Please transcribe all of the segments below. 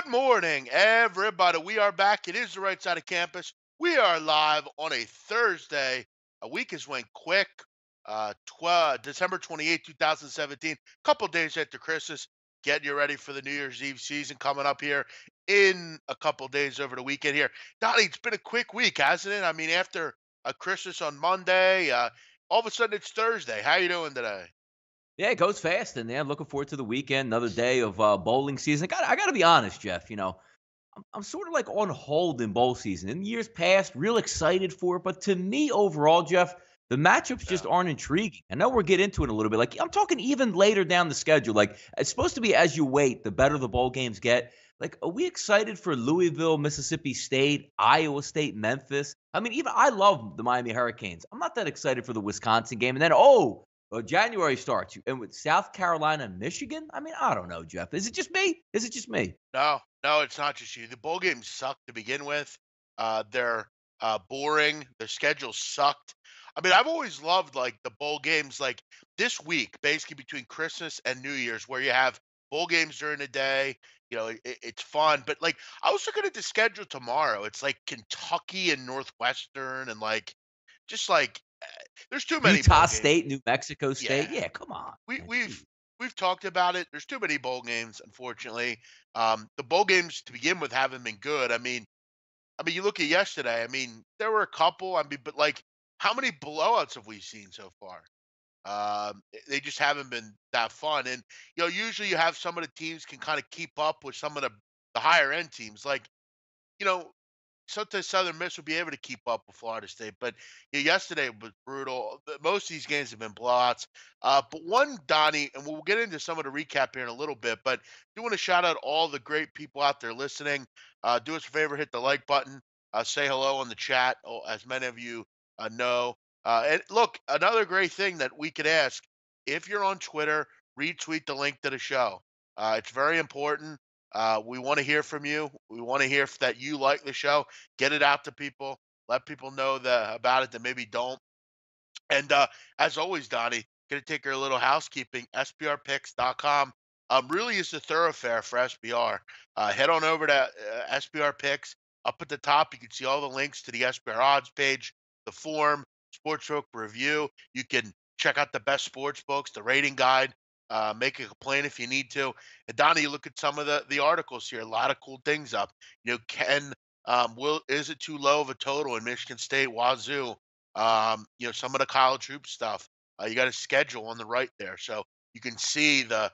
Good morning, everybody. We are back. It is the right side of campus. We are live on a Thursday. A week has went quick. December 28th, 2017. Couple days after Christmas. Getting you ready for the New Year's Eve season coming up here in a couple days over the weekend here. Donnie, it's been a quick week, hasn't it? I mean, after a Christmas on Monday, all of a sudden it's Thursday. How you doing today? Yeah, it goes fast, and yeah, I'm looking forward to the weekend. Another day of bowling season. I got to be honest, Jeff. I'm sort of like on hold in bowl season. In years past, real excited for it, but to me, overall, Jeff, the matchups Yeah. just aren't intriguing. I know we'll get into it a little bit. Like I'm talking even later down the schedule. Like it's supposed to be as you wait, the better the bowl games get. Like, are we excited for Louisville, Mississippi State, Iowa State, Memphis? I mean, even I love the Miami Hurricanes. I'm not that excited for the Wisconsin game. And then, January starts, and with South Carolina and Michigan, I mean, I don't know, Jeff. Is it just me? Is it just me? No, it's not just you. The bowl games suck to begin with. They're boring. Their schedule sucked. I mean, I've always loved like the bowl games, like this week, basically between Christmas and New Year's, where you have bowl games during the day. It's fun. But like, I was looking at the schedule tomorrow. It's like Kentucky and Northwestern, and like, just like, there's too many bowl Utah games. State, New Mexico Yeah, State. Yeah, come on. we Man, we've geez. we've talked about it. There's too many bowl games, unfortunately. The bowl games to begin with haven't been good. I mean, you look at yesterday. I mean, there were a couple. I mean, but like, how many blowouts have we seen so far? They just haven't been that fun. And usually you have some of the teams can kind of keep up with some of the higher end teams. Like, you know, sometimes Southern Miss will be able to keep up with Florida State, but yeah, yesterday was brutal. Most of these games have been blowouts. But one, Donnie, and we'll get into some of the recap here in a little bit, but do want to shout out all the great people out there listening. Do us a favor, hit the like button, say hello on the chat, as many of you know. And look, another great thing that we could ask if you're on Twitter, retweet the link to the show. It's very important. We want to hear from you. We want to hear that you like the show. Get it out to people. Let people know about it that maybe don't. And as always, Donnie, going to take your little housekeeping. SBRpicks.com really is the thoroughfare for SBR. Head on over to SBR Picks. Up at the top, you can see all the links to the SBR odds page, the form, Sportsbook review. You can check out the best sports books, the rating guide. Make a complaint if you need to. And Donnie, you look at some of the articles here. A lot of cool things up. Can will is it too low of a total in Michigan State, Wazoo? Some of the college hoop stuff. You got a schedule on the right there, so you can see the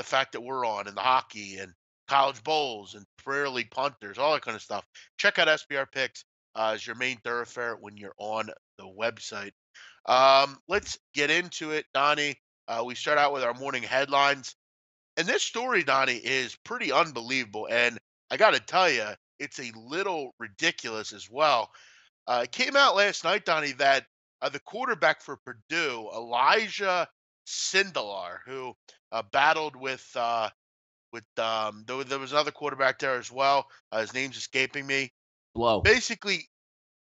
fact that we're on and the hockey and college bowls and Premier League punters, all that kind of stuff. Check out SBR Picks as your main thoroughfare when you're on the website. Let's get into it, Donnie. We start out with our morning headlines. And this story, Donnie, is pretty unbelievable. And I got to tell you, it's a little ridiculous as well. It came out last night, Donnie, that the quarterback for Purdue, Elijah Sindelar, who battled with there was another quarterback there as well. His name's escaping me. Blow, Basically,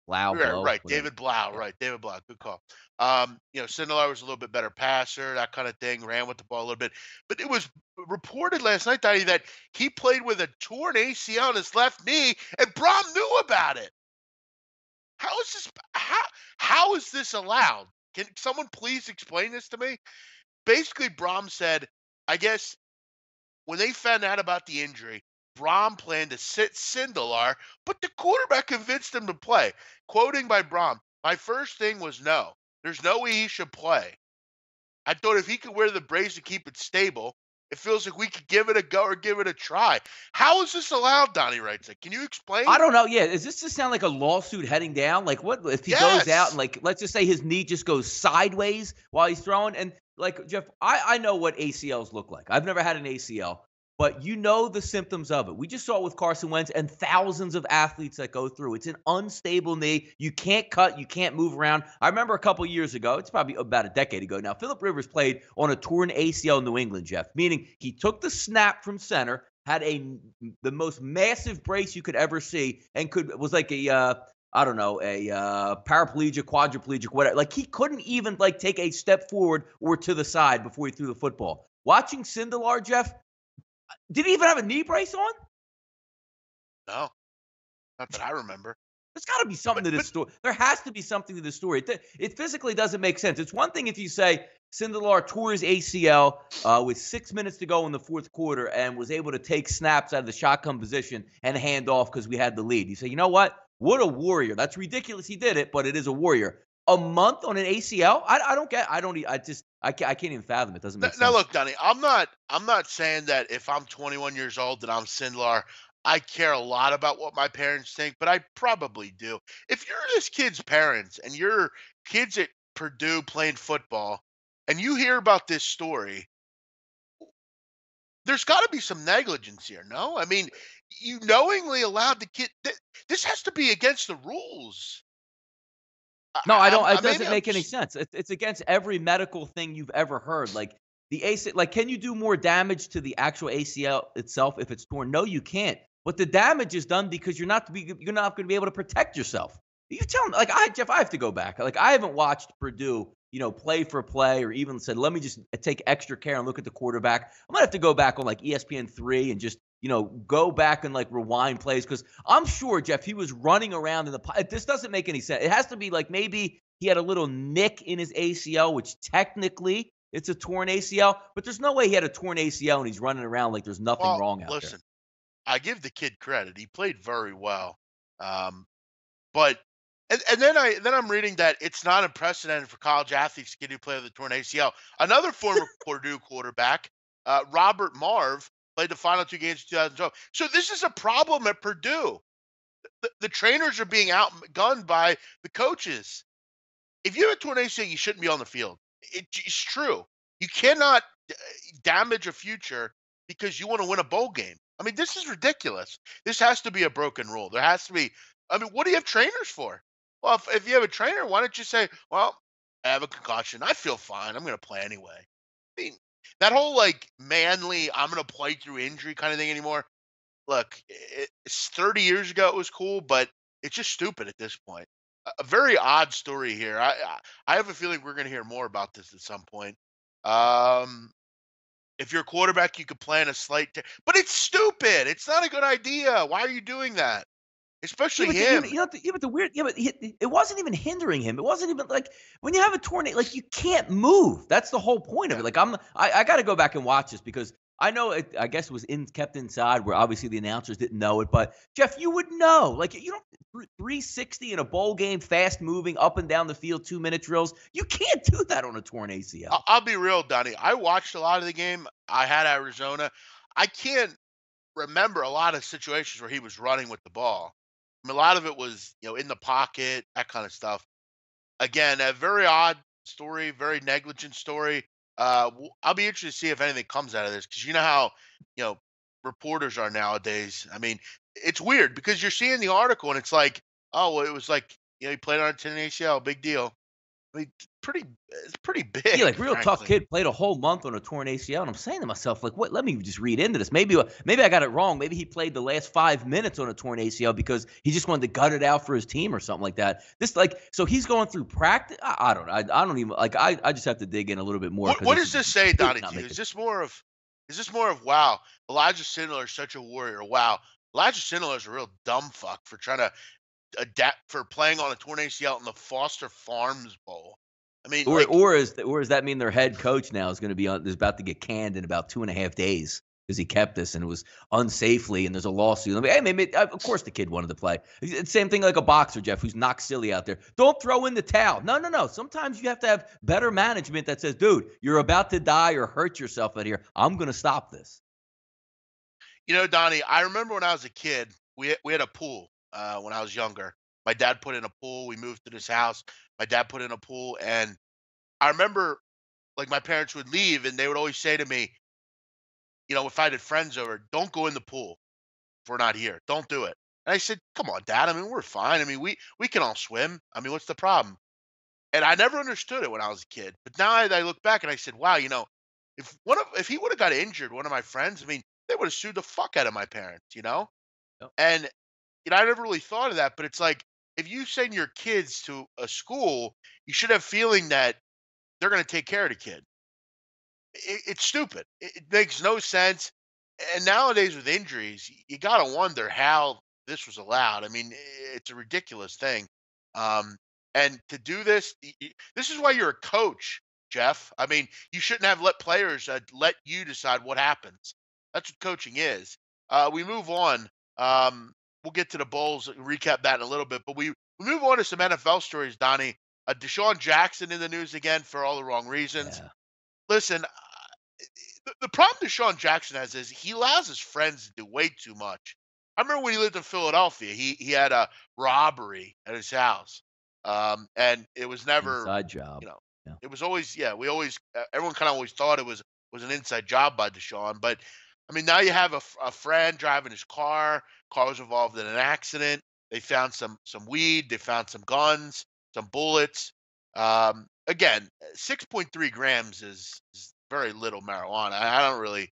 Blau, right, blow, right. whatever. David Blau, Yeah. right. David Blau, good call. Sindelar was a little bit better passer, that kind of thing, ran with the ball a little bit. But it was reported last night, Donnie, that he played with a torn ACL on his left knee, and Brom knew about it. How is this how is this allowed? Can someone please explain this to me? Basically, Brom said, I guess when they found out about the injury, Brom planned to sit Sindelar, but the quarterback convinced him to play. Quoting by Brom, my first thing was no. There's no way he should play. I thought if he could wear the brace to keep it stable, it feels like we could give it a go or give it a try. How is this allowed, Donnie Wright? Can you I explain? don't know. Yeah, is this just sound like a lawsuit heading down? Like, what if he goes out and Yes. like, let's just say his knee just goes sideways while he's throwing? And like, Jeff, I know what ACLs look like. I've never had an ACL, but you know the symptoms of it. We just saw it with Carson Wentz and thousands of athletes that go through. It's an unstable knee. You can't cut. You can't move around. I remember a couple years ago. It's probably about a decade ago now. Philip Rivers played on a torn ACL in New England, Jeff, meaning he took the snap from center, had the most massive brace you could ever see, and was like a I don't know, a paraplegic, quadriplegic, whatever. Like he couldn't even like take a step forward or to the side before he threw the football. Watching Sindelar, Jeff, did he even have a knee brace on? No, not that I remember. There's got to be something to But this story. There has to be something to this story. It physically doesn't make sense. It's one thing if you say Sindelar tore his ACL with 6 minutes to go in the fourth quarter and was able to take snaps out of the shotgun position and hand off because we had the lead. You say, you know what? What a warrior. That's ridiculous. He did it, but it is a warrior. A month on an ACL? I don't get. I can't even fathom. It doesn't make now, sense. look, Donnie, I'm not saying that if I'm 21 years old that I'm Sindlar. I care a lot about what my parents think, but I probably do. If you're this kid's parents and your kids at Purdue playing football, and you hear about this story, there's got to be some negligence here. No, I mean, you knowingly allowed the kid. This has to be against the rules. No, I don't. It Maybe doesn't I'm make any just sense. It's against every medical thing you've ever heard. Like the AC, like can you do more damage to the actual ACL itself if it's torn? No, you can't. But the damage is done because you're not going to be able to protect yourself. You tell me, like Jeff, I have to go back. Like I haven't watched Purdue, play for play, or even said, let me just take extra care and look at the quarterback. I'm gonna have to go back on like ESPN 3 and just go back and like rewind plays because I'm sure, Jeff, he was running around in the. This doesn't make any sense. It has to be like maybe he had a little nick in his ACL, which technically it's a torn ACL, but there's no way he had a torn ACL and he's running around like there's nothing well. wrong out there. Listen, I give the kid credit. He played very well. Um, but and then I'm reading that it's not unprecedented for college athletes to get who play with a torn ACL. Another former Purdue quarterback, Robert Marv, played the final two games of 2012. So this is a problem at Purdue. The trainers are being outgunned by the coaches. If you have a torn ACL, you shouldn't be on the field. It's true. You cannot damage a future because you want to win a bowl game. I mean, this is ridiculous. This has to be a broken rule. There has to be. I mean, what do you have trainers for? Well, if you have a trainer, why don't you say, well, I have a concussion. I feel fine. I'm going to play anyway. I mean, that whole like manly, I'm going to play through injury kind of thing anymore. Look, it's 30 years ago it was cool, but it's just stupid at this point. A very odd story here. I have a feeling we're going to hear more about this at some point. Um, if you're a quarterback, you could plan a slight, but it's stupid. It's not a good idea. Why are you doing that? Yeah, Especially but him. but the weird, but it wasn't even hindering him. It wasn't even like when you have a tornado, like you can't move. That's the whole point of Yeah. it. Like I got to go back and watch this because I know it. I guess it was kept inside where obviously the announcers didn't know it. But Jeff, you would know. Like you don't 360 in a bowl game, fast moving up and down the field, 2 minute drills. You can't do that on a torn ACL. I'll be real, Donnie. I watched a lot of the game. I had Arizona. I can't remember a lot of situations where he was running with the ball. I mean, a lot of it was, in the pocket, that kind of stuff. Again, a very odd story, very negligent story. I'll be interested to see if anything comes out of this because you know how, you know, reporters are nowadays. I mean, it's weird because you're seeing the article and it's like, oh, well, it was like, he played on a 10 ACL, big deal. I mean, it's pretty Yeah, big, like real tough frankly. kid played a whole month on a torn ACL, and I'm saying to myself, like, what? Let me just read into this. Maybe I got it wrong. Maybe he played the last 5 minutes on a torn ACL because he just wanted to gut it out for his team or something like that. This like, so he's going through practice. I don't know. I don't even like. I just have to dig in a little bit more because What this does is this just say, completely Donnie? not To you? making. Is this more of wow? Elijah Sindler is such a warrior. Wow, Elijah Sindler is a real dumb fuck for trying to adapt for playing on a torn ACL in the Foster Farms Bowl. I mean, Or like, does that mean their head coach now is going to be is about to get canned in about 2.5 days because he kept this and it was unsafely and there's a lawsuit? I mean, hey, maybe of course the kid wanted to play. It's same thing like a boxer, Jeff, who's knocked silly out there. Don't throw in the towel. No, no, no. Sometimes you have to have better management that says, dude, you're about to die or hurt yourself out here. I'm going to stop this. Donnie, I remember when I was a kid, we had a pool when I was younger. My dad put in a pool. We moved to this house. My dad put in a pool, and I remember like my parents would leave, and they would always say to me, if I had friends over, don't go in the pool if we're not here. Don't do it. And I said, come on, Dad. I mean, we're fine. I mean, we can all swim. I mean, what's the problem? And I never understood it when I was a kid. But now I look back and I said, wow, if he would have got injured, one of my friends, I mean, they would have sued the fuck out of my parents. Yep. And I never really thought of that, but it's like if you send your kids to a school, you should have feeling that they're going to take care of the kid. It's stupid. It makes no sense. And nowadays with injuries, you got to wonder how. this was allowed. I mean, it's a ridiculous thing. Um, and to do this, this is why you're a coach, Jeff. I mean, you shouldn't have let players let you decide what happens. That's what coaching is. We move on. We'll get to the Bulls, recap that in a little bit, but we move on to some NFL stories, Donnie. DeSean Jackson in the news again for all the wrong reasons. Yeah. Listen, the problem DeSean Jackson has is he allows his friends to do way too much. I remember when he lived in Philadelphia, he had a robbery at his house, and it was never, Inside job. you know, Yeah. it was always we always everyone kind of always thought it was an inside job by DeSean, but I mean now you have a friend driving his car. Car was involved in an accident. They found some weed. They found some guns, some bullets. Again, 6.3 grams is very little marijuana. I don't really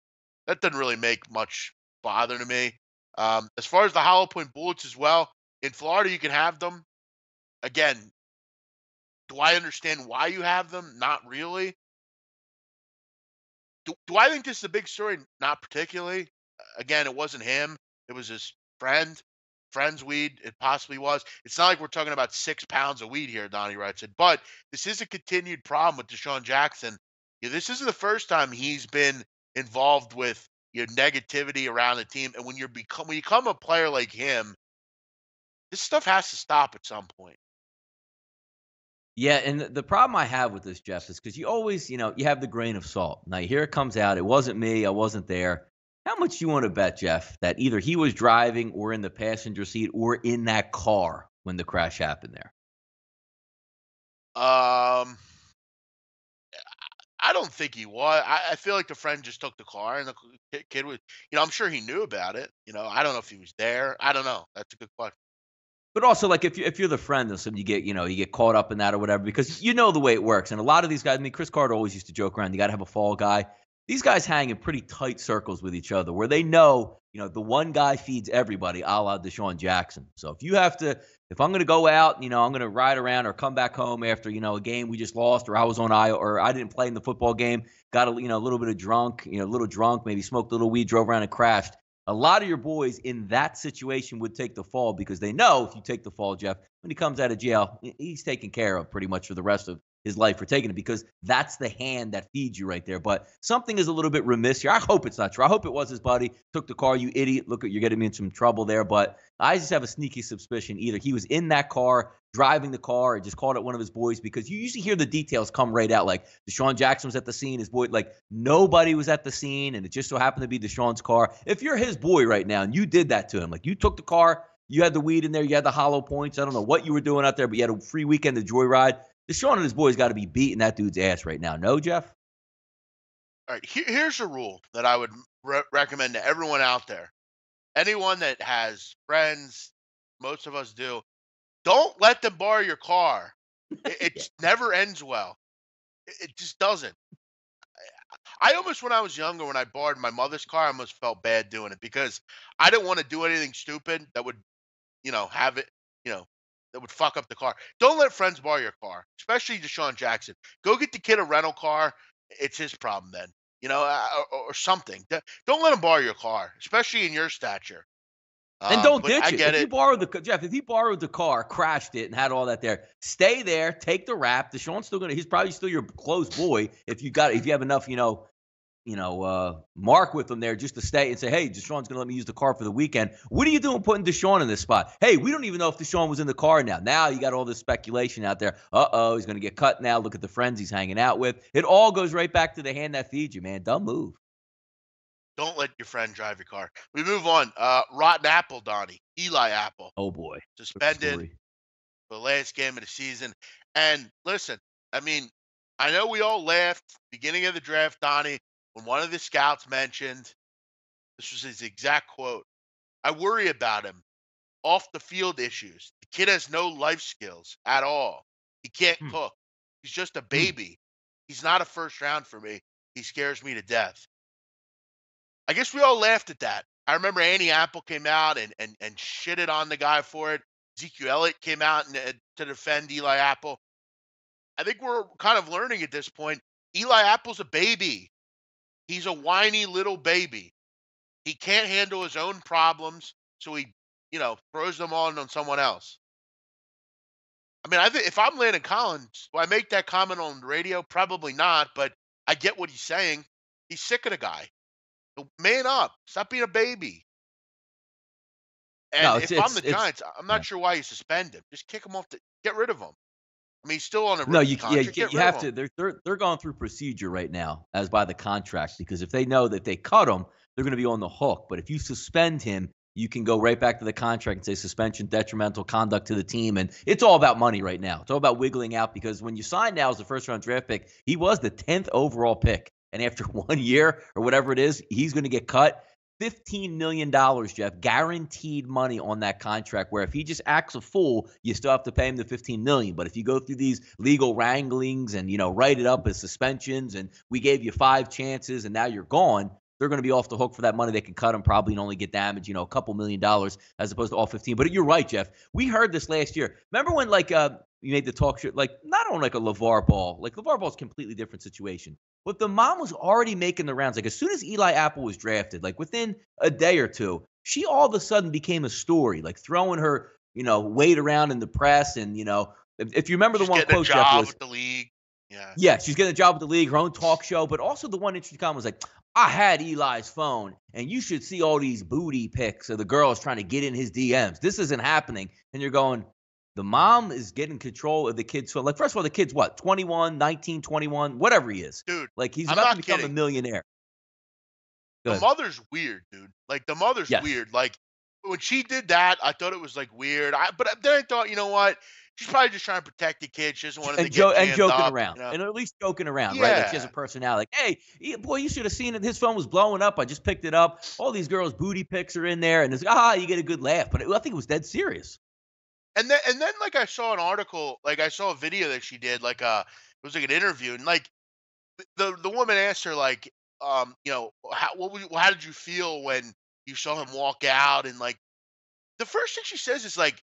that doesn't really make much bother to me. As far as the hollow point bullets as well, in Florida you can have them. Again, do I understand why you have them? Not really. Do I think this is a big story? Not particularly. Again, it wasn't him. It was his friend, friend's weed. It possibly was. It's not like we're talking about 6 pounds of weed here, Donnie Right Side. But this is a continued problem with DeSean Jackson. This isn't the first time he's been involved with negativity around the team. And when when you become a player like him, this stuff has to stop at some point. Yeah, and the problem I have with this, Jeff, is because you always, you have the grain of salt. Now, here it comes out. It wasn't me. I wasn't there. How much you want to bet, Jeff, that either he was driving or in the passenger seat or in that car when the crash happened there? Um, I don't think he was. I feel like the friend just took the car and the kid was, I'm sure he knew about it. I don't know if he was there. I don't know. That's a good question. But also, like, if you're the friend of something, you get caught up in that or whatever, because you know the way it works. And a lot of these guys, I mean, Chris Carter always used to joke around, you got to have a fall guy. These guys hang in pretty tight circles with each other where they know, the one guy feeds everybody, a la DeSean Jackson. So if I'm going to go out, I'm going to ride around or come back home after, a game we just lost, or I was on IO, or I didn't play in the football game, got a little bit of drunk, a little drunk, maybe smoked a little weed, drove around and crashed. A lot of your boys in that situation would take the fall because they know if you take the fall, Jeff, when he comes out of jail, he's taken care of pretty much for the rest of his life for taking it, because that's the hand that feeds you right there. But something is a little bit remiss here. I hope it's not true. I hope it was his buddy. Took the car, you idiot. Look, you're getting me in some trouble there. But I just have a sneaky suspicion either he was in that car, driving the car, or just called it one of his boys, because you usually hear the details come right out. Like DeSean Jackson was at the scene, his boy, like nobody was at the scene, and it just so happened to be DeSean's car. If you're his boy right now and you did that to him, like you took the car, you had the weed in there, you had the hollow points, I don't know what you were doing out there, but you had a free weekend to joyride. DeSean and his boys got to be beating that dude's ass right now. No, Jeff? All right, here's a rule that I would recommend to everyone out there. Anyone that has friends, most of us do, don't let them borrow your car. It Yeah. never ends well. It just doesn't. I almost, when I was younger, when I borrowed my mother's car, I almost felt bad doing it because I didn't want to do anything stupid that would, have it, you know, that would fuck up the car. Don't let friends borrow your car, especially DeSean Jackson. Go get the kid a rental car. It's his problem then, or something. Don't let him borrow your car, especially in your stature. And don't But I ditch it. get If you it. borrowed if he borrowed the car, crashed it, and had all that there, stay there, take the rap. DeSean's still he's probably still your close boy if you have enough, mark with him there just to stay and say, hey, DeSean's gonna let me use the car for the weekend. What are you doing putting DeSean in this spot? Hey, we don't even know if DeSean was in the car now. Now you got all this speculation out there. He's gonna get cut now. Look at the friends he's hanging out with. It all goes right back to the hand that feeds you, man. Dumb move. Don't let your friend drive your car. We move on. Rotten Apple, Donnie. Eli Apple Oh boy. Quick suspended story. for the last game of the season. And listen, I mean, I know we all laughed beginning of the draft, Donnie, when one of the scouts mentioned, this was his exact quote, I worry about him. Off the field issues. The kid has no life skills at all. He can't Hmm. cook. He's just a Hmm. baby. He's not a first round for me. He scares me to death. I guess we all laughed at that. I remember Annie Apple came out and shitted on the guy for it. Ezekiel Elliott came out and to defend Eli Apple. I think we're kind of learning at this point. Eli Apple's a baby. He's a whiny little baby. He can't handle his own problems, so he, throws them on someone else. I mean, I think if I'm Landon Collins, do I make that comment on the radio? Probably not, but I get what he's saying. He's sick of the guy. Man up. Stop being a baby. No, And if I'm the it's Giants, I'm yeah. not sure why you suspend him. Just kick him off. Get rid of him. I mean, he's still on a No, rookie contract. Get you rid of have him. to. They're going through procedure right now as by the contract because if they know that they cut him, they're going to be on the hook. But if you suspend him, you can go right back to the contract and say suspension, detrimental conduct to the team, and it's all about money right now. It's all about wiggling out because when you sign now as a first-round draft pick, he was the 10th overall pick, and after 1 year or whatever it is, he's going to get cut. $15 million, Jeff, guaranteed money on that contract, where if he just acts a fool, you still have to pay him the $15 million. But if you go through these legal wranglings and, write it up as suspensions and we gave you 5 chances and now you're gone, they're going to be off the hook for that money. They can cut him probably and only get damage, a couple $1 million as opposed to all 15. But you're right, Jeff. We heard this last year. Remember when, you made the talk show, not on like a LeVar Ball. Like LeVar Ball's a completely different situation. But the mom was already making the rounds. Like as soon as Eli Apple was drafted, like within a day or two, she all of a sudden became a story, like throwing her, weight around in the press. And, if you remember She's the one getting quote, a job Jeff, was, with the league. Yeah. yeah, she's getting a job with the league, her own talk show. But also the one interesting comment was like, I had Eli's phone, and you should see all these booty pics of the girls trying to get in his DMs. This isn't happening. And you're going, the mom is getting control of the kid's phone. Like, first of all, the kid's what, 21, 19, 21, whatever he is. Dude, Like, he's I'm about to not become a kidding. millionaire. Go The ahead. mother's weird, dude. Like the mother's Yes. weird. Like when she did that, I thought it was like weird. But then I thought, you know what? She's probably just trying to protect the kid. She doesn't want him to get And jammed joking up. around. And at least joking around, right? Like, she has a Yeah. personality. Like, hey, boy, you should have seen it. His phone was blowing up. I just picked it up. All these girls' booty pics are in there. And it's like, you get a good laugh. But I think it was dead serious. And then like I saw an article, like I saw a video that she did, like it was like an interview, and like the woman asked her like, how did you feel when you saw him walk out? And like the first thing she says is like,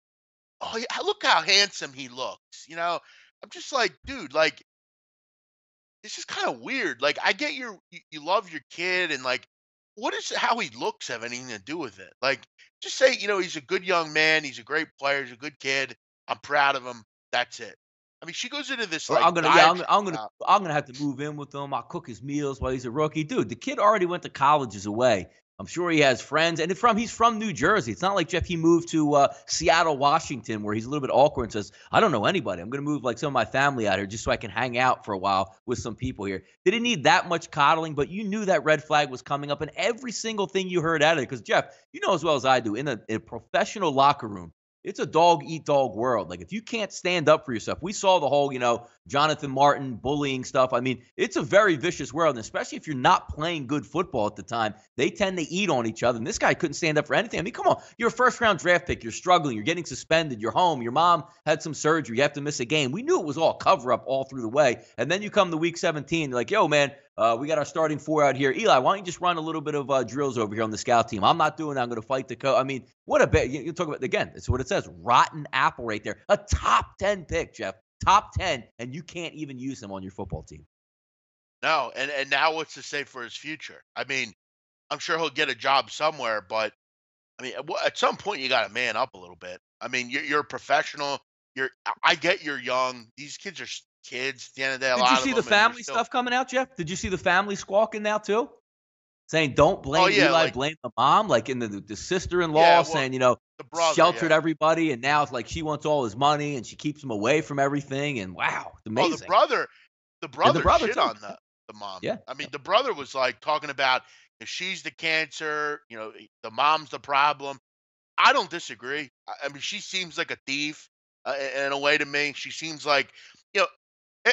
oh yeah, look how handsome he looks. I'm just like, dude, like this is kind of weird. Like I get you love your kid, and like what is how he looks have anything to do with it? Like just say, he's a good young man, he's a great player, he's a good kid. I'm proud of him. That's it. I mean, she goes into this Or like I'm gonna have to move in with him. I'll cook his meals while he's a rookie. Dude, the kid already went to colleges away. I'm sure he has friends, and he's from New Jersey. It's not like Jeff he moved to Seattle, Washington, where he's a little bit awkward and says, "I don't know anybody. I'm gonna move like some of my family out here just so I can hang out for a while with some people here." Didn't need that much coddling, but you knew that red flag was coming up, and every single thing you heard out of it. Because Jeff, you know as well as I do, in a professional locker room, it's a dog eat dog world. Like if you can't stand up for yourself, we saw the whole, Jonathan Martin bullying stuff. I mean, it's a very vicious world, and especially if you're not playing good football at the time, they tend to eat on each other. And this guy couldn't stand up for anything. I mean, come on, you're a first-round draft pick. You're struggling. You're getting suspended. You're home. Your mom had some surgery. You have to miss a game. We knew it was all cover-up all through the way. And then you come to week 17, you're like, yo, man, we got our starting 4 out here. Eli, why don't you just run a little bit of drills over here on the scout team? I'm not doing that. I'm going to fight the coach. I mean, what a bet. You talk about, again, it's what it says. Rotten apple right there. A top 10 pick, Jeff. Top 10, and you can't even use him on your football team. No, and now what's to say for his future? I mean, I'm sure he'll get a job somewhere, but I mean, at some point you got to man up a little bit. I mean, you're a professional. I get you're young. These kids are kids. At the end of the day, a Did you lot see of the them, and they're family still. stuff coming out, Jeff? Did you see the family squawking now too? Saying don't blame Oh yeah, Eli, like blame the mom, like in the sister-in-law yeah, well, saying, the brother, sheltered yeah. everybody, and now it's like she wants all his money and she keeps him away from everything, and wow, it's Oh, amazing. the And the brother brother shit too. on the mom. Yeah. I mean, the brother was like talking about if she's the cancer, the mom's the problem. I don't disagree. I mean, she seems like a thief in a way to me. She seems like, you know,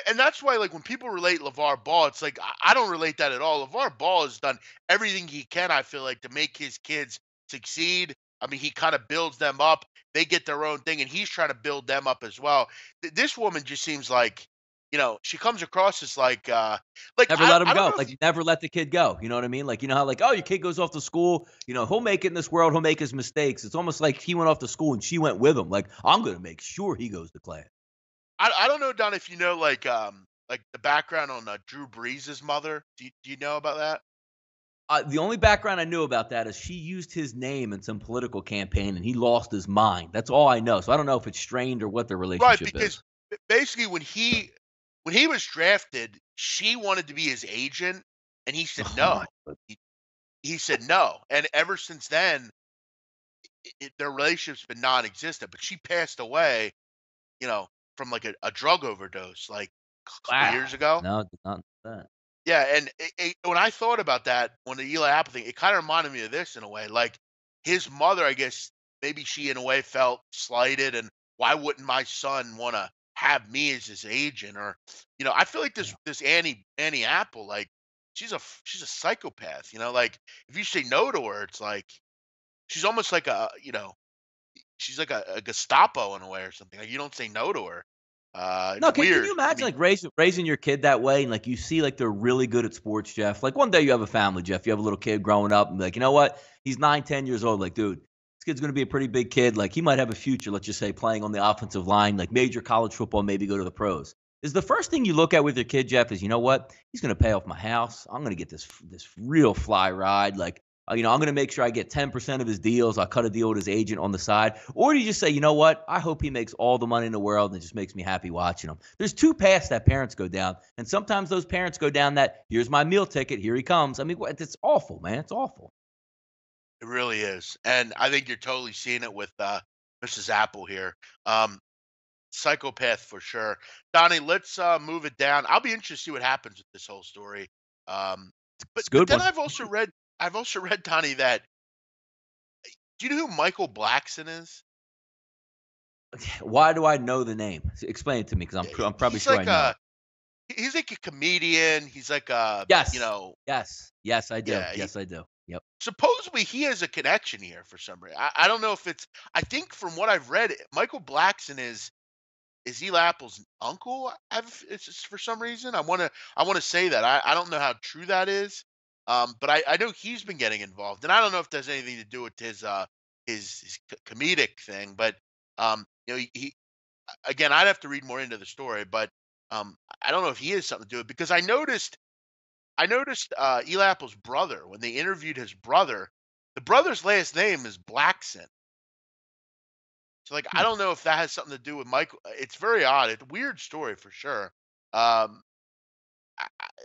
and that's why, like, when people relate LeVar Ball, it's like I don't relate that at all. LeVar Ball has done everything he can, I feel like, to make his kids succeed. I mean, he kind of builds them up. They get their own thing, and he's trying to build them up as well. This woman just seems like, she comes across as like Never let him I don't go. know if Like never let the kid go. You know what I mean? Like you know how like oh your kid goes off to school. He'll make it in this world. He'll make his mistakes. It's almost like he went off to school and she went with him. Like I'm gonna make sure he goes to class. I don't know, Don, if you know like the background on Drew Brees' mother. Do you know about that? The only background I knew about that is she used his name in some political campaign, and he lost his mind. That's all I know. So I don't know if it's strained or what their Right, relationship because is. basically when he was drafted, she wanted to be his agent, and he said no. He, he said no, and ever since then, their relationship's been non-existent. But she passed away, from like a drug overdose, like a couple years Wow. ago. No, did not know that. Yeah, and when I thought about that, when the Eli Apple thing, it kind of reminded me of this in a way. Like his mother, I guess maybe she in a way felt slighted, and why wouldn't my son want to have me as his agent? Or, I feel like this Annie Apple, like she's a psychopath. Like if you say no to her, it's like she's almost like she's like a Gestapo in a way or something. Like you don't say no to her. No, It's can you weird. I imagine mean, like raising your kid that way and like you see like they're really good at sports, Jeff? Like one day you have a family, Jeff. You have a little kid growing up and be like, you know what? He's 9, 10 years old. Like, dude, this kid's gonna be a pretty big kid. Like he might have a future, let's just say, playing on the offensive line, like major college football, maybe go to the pros. Is the first thing you look at with your kid, Jeff, is you know what? He's gonna pay off my house. I'm gonna get this real fly ride. Like I'm going to make sure I get 10% of his deals. I'll cut a deal with his agent on the side. Or do you just say, you know what? I hope he makes all the money in the world and it just makes me happy watching him. There's two paths that parents go down. And sometimes those parents go down that, here's my meal ticket. Here he comes. I mean, it's awful, man. It's awful. it really is, and I think you're totally seeing it with Mrs. Apple here. Um, Psychopath for sure. Donnie, let's move it down. I'll be interested to see what happens with this whole story. Um, but It's a but good then one. I've also read Donnie that do you know who Michael Blackson is? Why do I know the name? Explain it to me because Yeah, I'm probably he's sure I like know. a comedian. He's like Yes. Yes. Yes, I do. yeah. Yes, I do. Yep. Supposedly he has a connection here for some reason. I don't know if it's. I think from what I've read, Michael Blackson is Eli Apple's uncle. It's just for some reason I want to say that I don't know how true that is. But I know he's been getting involved, and I don't know if there's anything to do with his comedic thing. But he again, I'd have to read more into the story, but I don't know if he has something to do with it because I noticed Eli Apple's brother when they interviewed his brother. The brother's last name is Blackson. So, like, I Hmm. don't know if that has something to do with Michael. It's very odd. It's a weird story for sure. Um,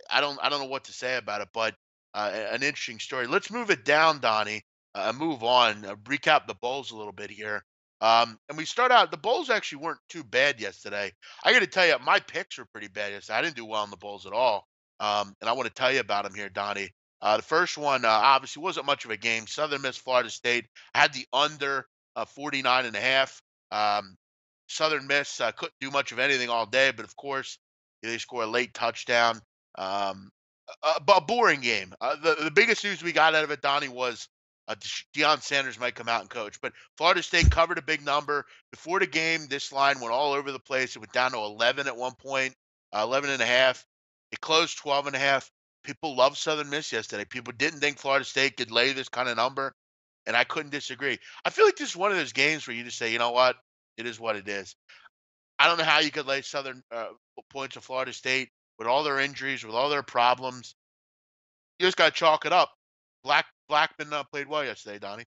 I don't know what to say about it, but an interesting story. Let's move it down, Donnie, and move on. Recap the Bulls a little bit here. And we start out. The Bulls actually weren't too bad yesterday. I got to tell you, my picks were pretty bad yesterday. I didn't do well on the Bulls at all. And I want to tell you about them here, Donnie. The first one obviously wasn't much of a game. Southern Miss, Florida State. I had the under 49 and a half. Um, Southern Miss couldn't do much of anything all day, but of course they score a late touchdown. Um, a boring game. The biggest news we got out of it, Donnie, was Deion Sanders might come out and coach. But Florida State covered a big number. Before the game, this line went all over the place. It went down to 11 at one point, 11 and a half. It closed 12 and a half. People loved Southern Miss yesterday. People didn't think Florida State could lay this kind of number, and I couldn't disagree. I feel like this is one of those games where you just say, you know what? It is what it is. I don't know how you could lay Southern points of Florida State with all their injuries, with all their problems. You just got to chalk it up. Blackman played well yesterday, Donnie.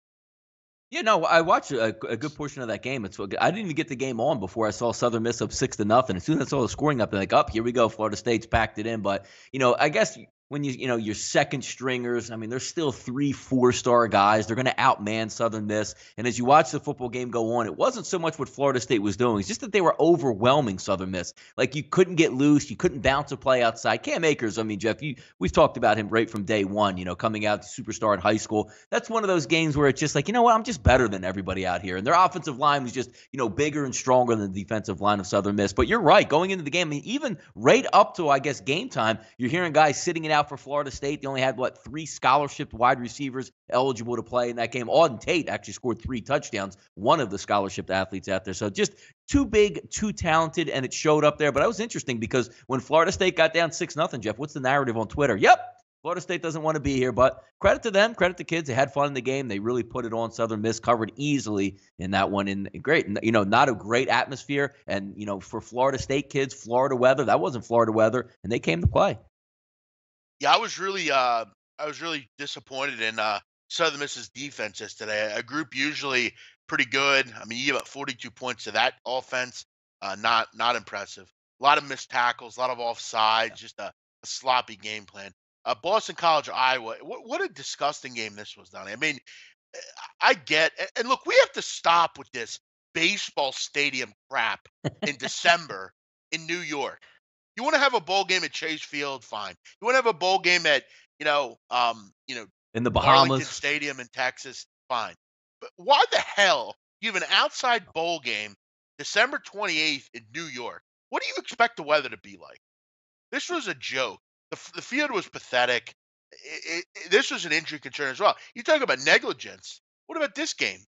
Yeah, no, I watched a good portion of that game. I didn't even get the game on before I saw Southern Miss up 6-0. As soon as I saw the scoring up, I'm like, up here we go. Florida State's packed it in. But I guess when your second stringers, I mean, there's still 3, 4-star guys. They're going to outman Southern Miss. And as you watch the football game go on, it wasn't so much what Florida State was doing. It's just that they were overwhelming Southern Miss. Like you couldn't get loose, you couldn't bounce a play outside. Cam Akers, I mean, Jeff, we've talked about him right from day one. Coming out superstar in high school. That's one of those games where it's just like, you know what, I'm just better than everybody out here. And their offensive line was just, bigger and stronger than the defensive line of Southern Miss. But you're right, going into the game, I mean, even right up to, I guess, game time, you're hearing guys sitting it out for Florida State. They only had, 3 scholarship wide receivers eligible to play in that game. Auden Tate actually scored 3 touchdowns, one of the scholarship athletes out there. So just too big, too talented, and it showed up there. But that was interesting because when Florida State got down 6-0, Jeff, what's the narrative on Twitter? Yep, Florida State doesn't want to be here, but credit to them, credit to kids. They had fun in the game. They really put it on. Southern Miss covered easily in that one. And great, not a great atmosphere. And, for Florida State kids, Florida weather, that wasn't Florida weather, and they came to play. Yeah, I was really I was really disappointed in Southern Miss's defense yesterday. A group usually pretty good. I mean, you give up 42 points to that offense. Not impressive. A lot of missed tackles, a lot of offsides, just a sloppy game plan. Boston College, Iowa. What a disgusting game this was, Donnie. I mean, I get, and look, we have to stop with this baseball stadium crap in December in New York. You want to have a bowl game at Chase Field, fine. You want to have a bowl game at, In the Arlington Bahamas. Stadium in Texas, fine. But why the hell you have an outside bowl game December 28th in New York? What do you expect the weather to be like? This was a joke. The field was pathetic. This was an injury concern as well. You talk about negligence. What about this game?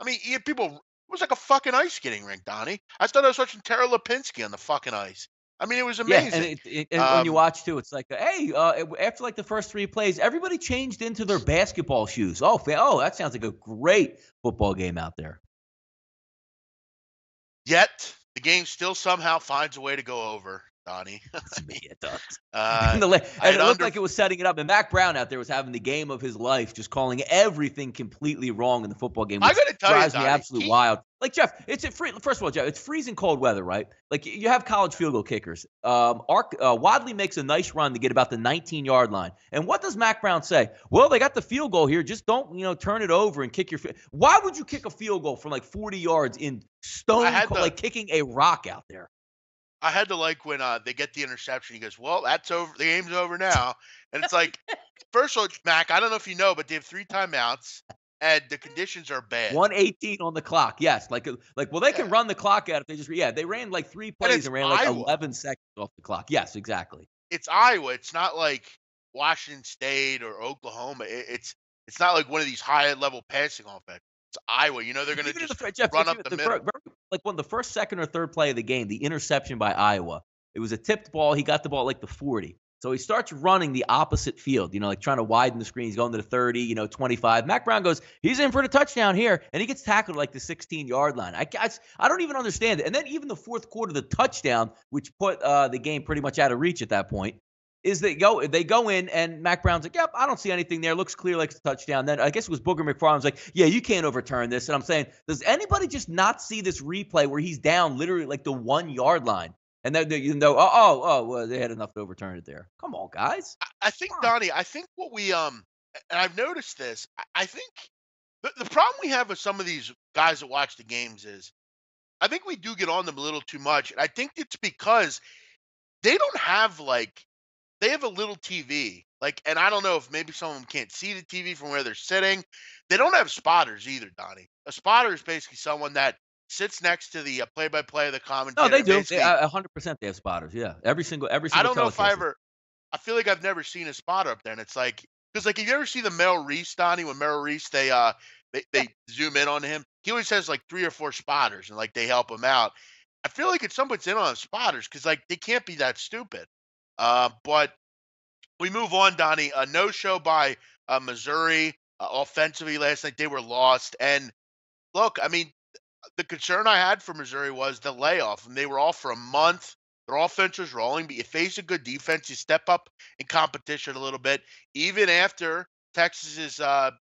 I mean, you had people. It was like a fucking ice skating rink, Donnie. I thought I was watching Tara Lipinski on the fucking ice. I mean, it was Yeah, and amazing. and when you watch too, it's like, hey, after like the first three plays, everybody changed into their basketball shoes. Oh, that sounds like a great football game out there. Yet the game still somehow finds a way to go over, Donnie. I mean, Yeah, it does. uh, And it looked like it was setting it up. And Mac Brown out there was having the game of his life, just calling everything completely wrong in the football game, I which got to tell you, drives me Donnie, absolutely wild. Like, Jeff, first of all, Jeff, it's freezing cold weather, right? Like, you have college field goal kickers. Wadley makes a nice run to get about the 19-yard line. And what does Mac Brown say? Well, they got the field goal here. Just don't, turn it over and kick your field. Why would you kick a field goal from like 40 yards in like kicking a rock out there? I had to like when they get the interception. He goes, "Well, that's over. The game's over now." And it's like, first of all, Mac, I don't know if you know, but they have 3 timeouts, and the conditions are bad. 1:18 on the clock. Yes, well, they can Yeah. run the clock out if they just they ran like 3 plays it's and ran like Iowa. 11 seconds off the clock. Yes, exactly. It's Iowa. It's not like Washington State or Oklahoma. It's not like one of these high level passing offense. It's Iowa. You know they're going to Even in just Jeff, run like, up the middle. like when the first, second, or third play of the game, the interception by Iowa, it was a tipped ball. He got the ball at like the 40. So he starts running the opposite field, like trying to widen the screen. He's going to the 30, 25. Mac Brown goes, he's in for the touchdown here, and he gets tackled like the 16-yard line. I don't even understand it. And then even the fourth quarter, the touchdown, which put the game pretty much out of reach at that point, is they go in, and Mac Brown's like, yep, I don't see anything there. Looks clear like it's a touchdown. Then I guess it was Booger McFarland's like, yeah, you can't overturn this. And I'm saying, does anybody just not see this replay where he's down literally like the 1-yard line? And then well, they had enough to overturn it there. Come on, guys. I think, Donnie, I think what we and I've noticed this. I think the problem we have with some of these guys that watch the games is I think we do get on them a little too much. And I think it's because they don't have they have a little TV. And I don't know if maybe some of them can't see the TV from where they're sitting. They don't have spotters either, Donnie. A spotter is basically someone that sits next to the play-by-play of the commentator. No, they do. 100% they have spotters. Yeah, every single. I don't know if I feel like I've never seen a spotter up there, and it's like because if you ever see the Merrill Reese, Donnie, when Merrill Reese they zoom in on him, he always has like 3 or 4 spotters, and they help him out. I feel like it's someone's in on spotters because they can't be that stupid. But we move on, Donnie. No show by Missouri offensively last night. They were lost, and look, I mean, the concern I had for Missouri was the layoff, and they were off for a month. Their offense was rolling, but you face a good defense, you step up in competition a little bit. Even after Texas's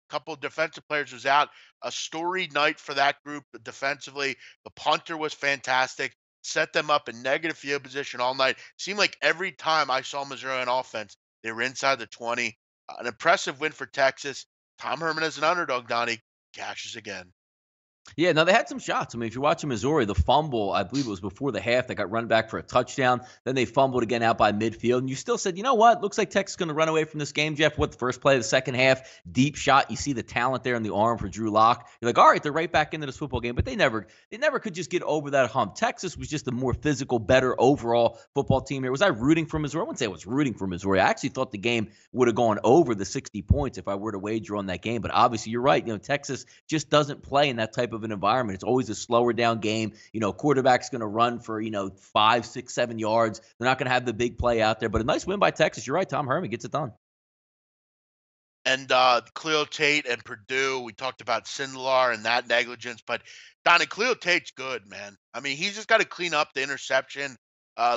couple of defensive players was out, a storied night for that group defensively. The punter was fantastic, set them up in negative field position all night. Seemed like every time I saw Missouri on offense, they were inside the 20. An impressive win for Texas. Tom Herman as an underdog, Donnie, cashes again. Yeah, no, they had some shots. I mean, if you're watching Missouri, the fumble, I believe it was before the half, they got run back for a touchdown. Then they fumbled again out by midfield. And you still said, you know what? Looks like Texas is going to run away from this game, Jeff. What, the first play of the second half, deep shot. You see the talent there in the arm for Drew Lock. You're like, all right, they're right back into this football game. But they never could just get over that hump. Texas was just a more physical, better overall football team here. Was I rooting for Missouri? I wouldn't say I was rooting for Missouri. I actually thought the game would have gone over the 60 points if I were to wager on that game. But obviously, you're right. Texas just doesn't play in that type of an environment. It's always a slower down game. Quarterback's going to run for, 5, 6, 7 yards. They're not going to have the big play out there. But a nice win by Texas. You're right. Tom Herman gets it done. And Cleo Tate and Purdue, we talked about Sindelar and that negligence. But, Donnie, Cleo Tate's good, man. I mean, he's just got to clean up the interception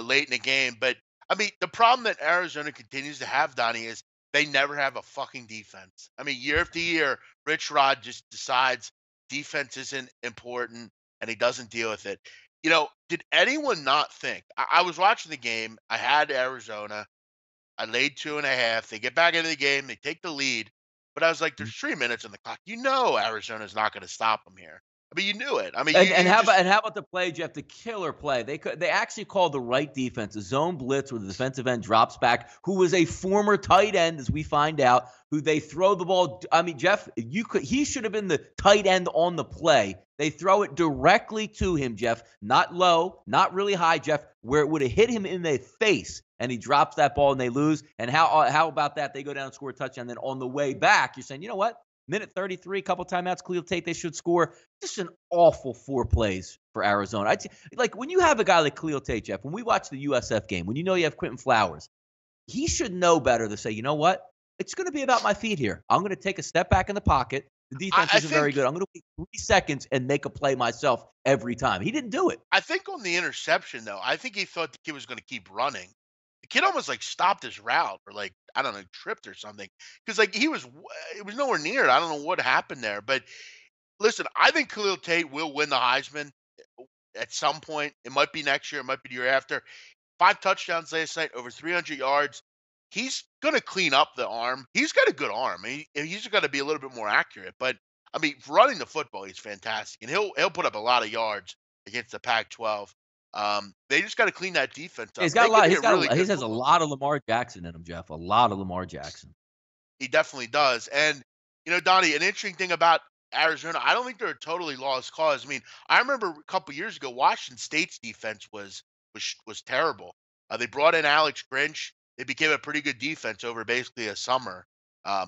late in the game. But, I mean, the problem that Arizona continues to have, Donnie, is they never have a fucking defense. I mean, year after year, Rich Rod just decides defense isn't important and he doesn't deal with it. Did anyone not think? I was watching the game. I had Arizona. I laid 2.5. They get back into the game. They take the lead. But I was like, there's 3 minutes on the clock. Arizona's not going to stop them here. I mean, you knew it. I mean, And you how just. about the play, Jeff? The killer play. They actually called the right defense, a zone blitz where the defensive end drops back, who was a former tight end, as we find out, who they throw the ball. I mean, Jeff, he should have been the tight end on the play. They throw it directly to him, Jeff. Not low, not really high, Jeff, where it would have hit him in the face, and he drops that ball and they lose. And how about that? They go down and score a touchdown. Then on the way back, you're saying, you know what? Minute 33, couple timeouts, Khalil Tate, they should score. Just an awful 4 plays for Arizona. Like when you have a guy like Khalil Tate, Jeff, when we watch the USF game, when you have Quentin Flowers, he should know better to say, you know what? It's going to be about my feet here. I'm going to take a step back in the pocket. The defense isn't very good. I'm going to wait 3 seconds and make a play myself every time. He didn't do it. I think on the interception, though, I think he thought the kid was going to keep running. The kid almost like stopped his route or like, I don't know, tripped or something. Because like it was nowhere near it. I don't know what happened there. But listen, I think Khalil Tate will win the Heisman at some point. It might be next year. It might be the year after. 5 touchdowns last night, over 300 yards. He's going to clean up the arm. He's got a good arm. He's got to be a little bit more accurate. But, I mean, running the football, he's fantastic. And he'll put up a lot of yards against the Pac-12. They just got to clean that defense up. He's got a lot. He has a lot of Lamar Jackson in him, Jeff. A lot of Lamar Jackson. He definitely does. And, Donnie, an interesting thing about Arizona, I don't think they're a totally lost cause. I mean, I remember a couple years ago, Washington State's defense was terrible. They brought in Alex Grinch. They became a pretty good defense over basically a summer.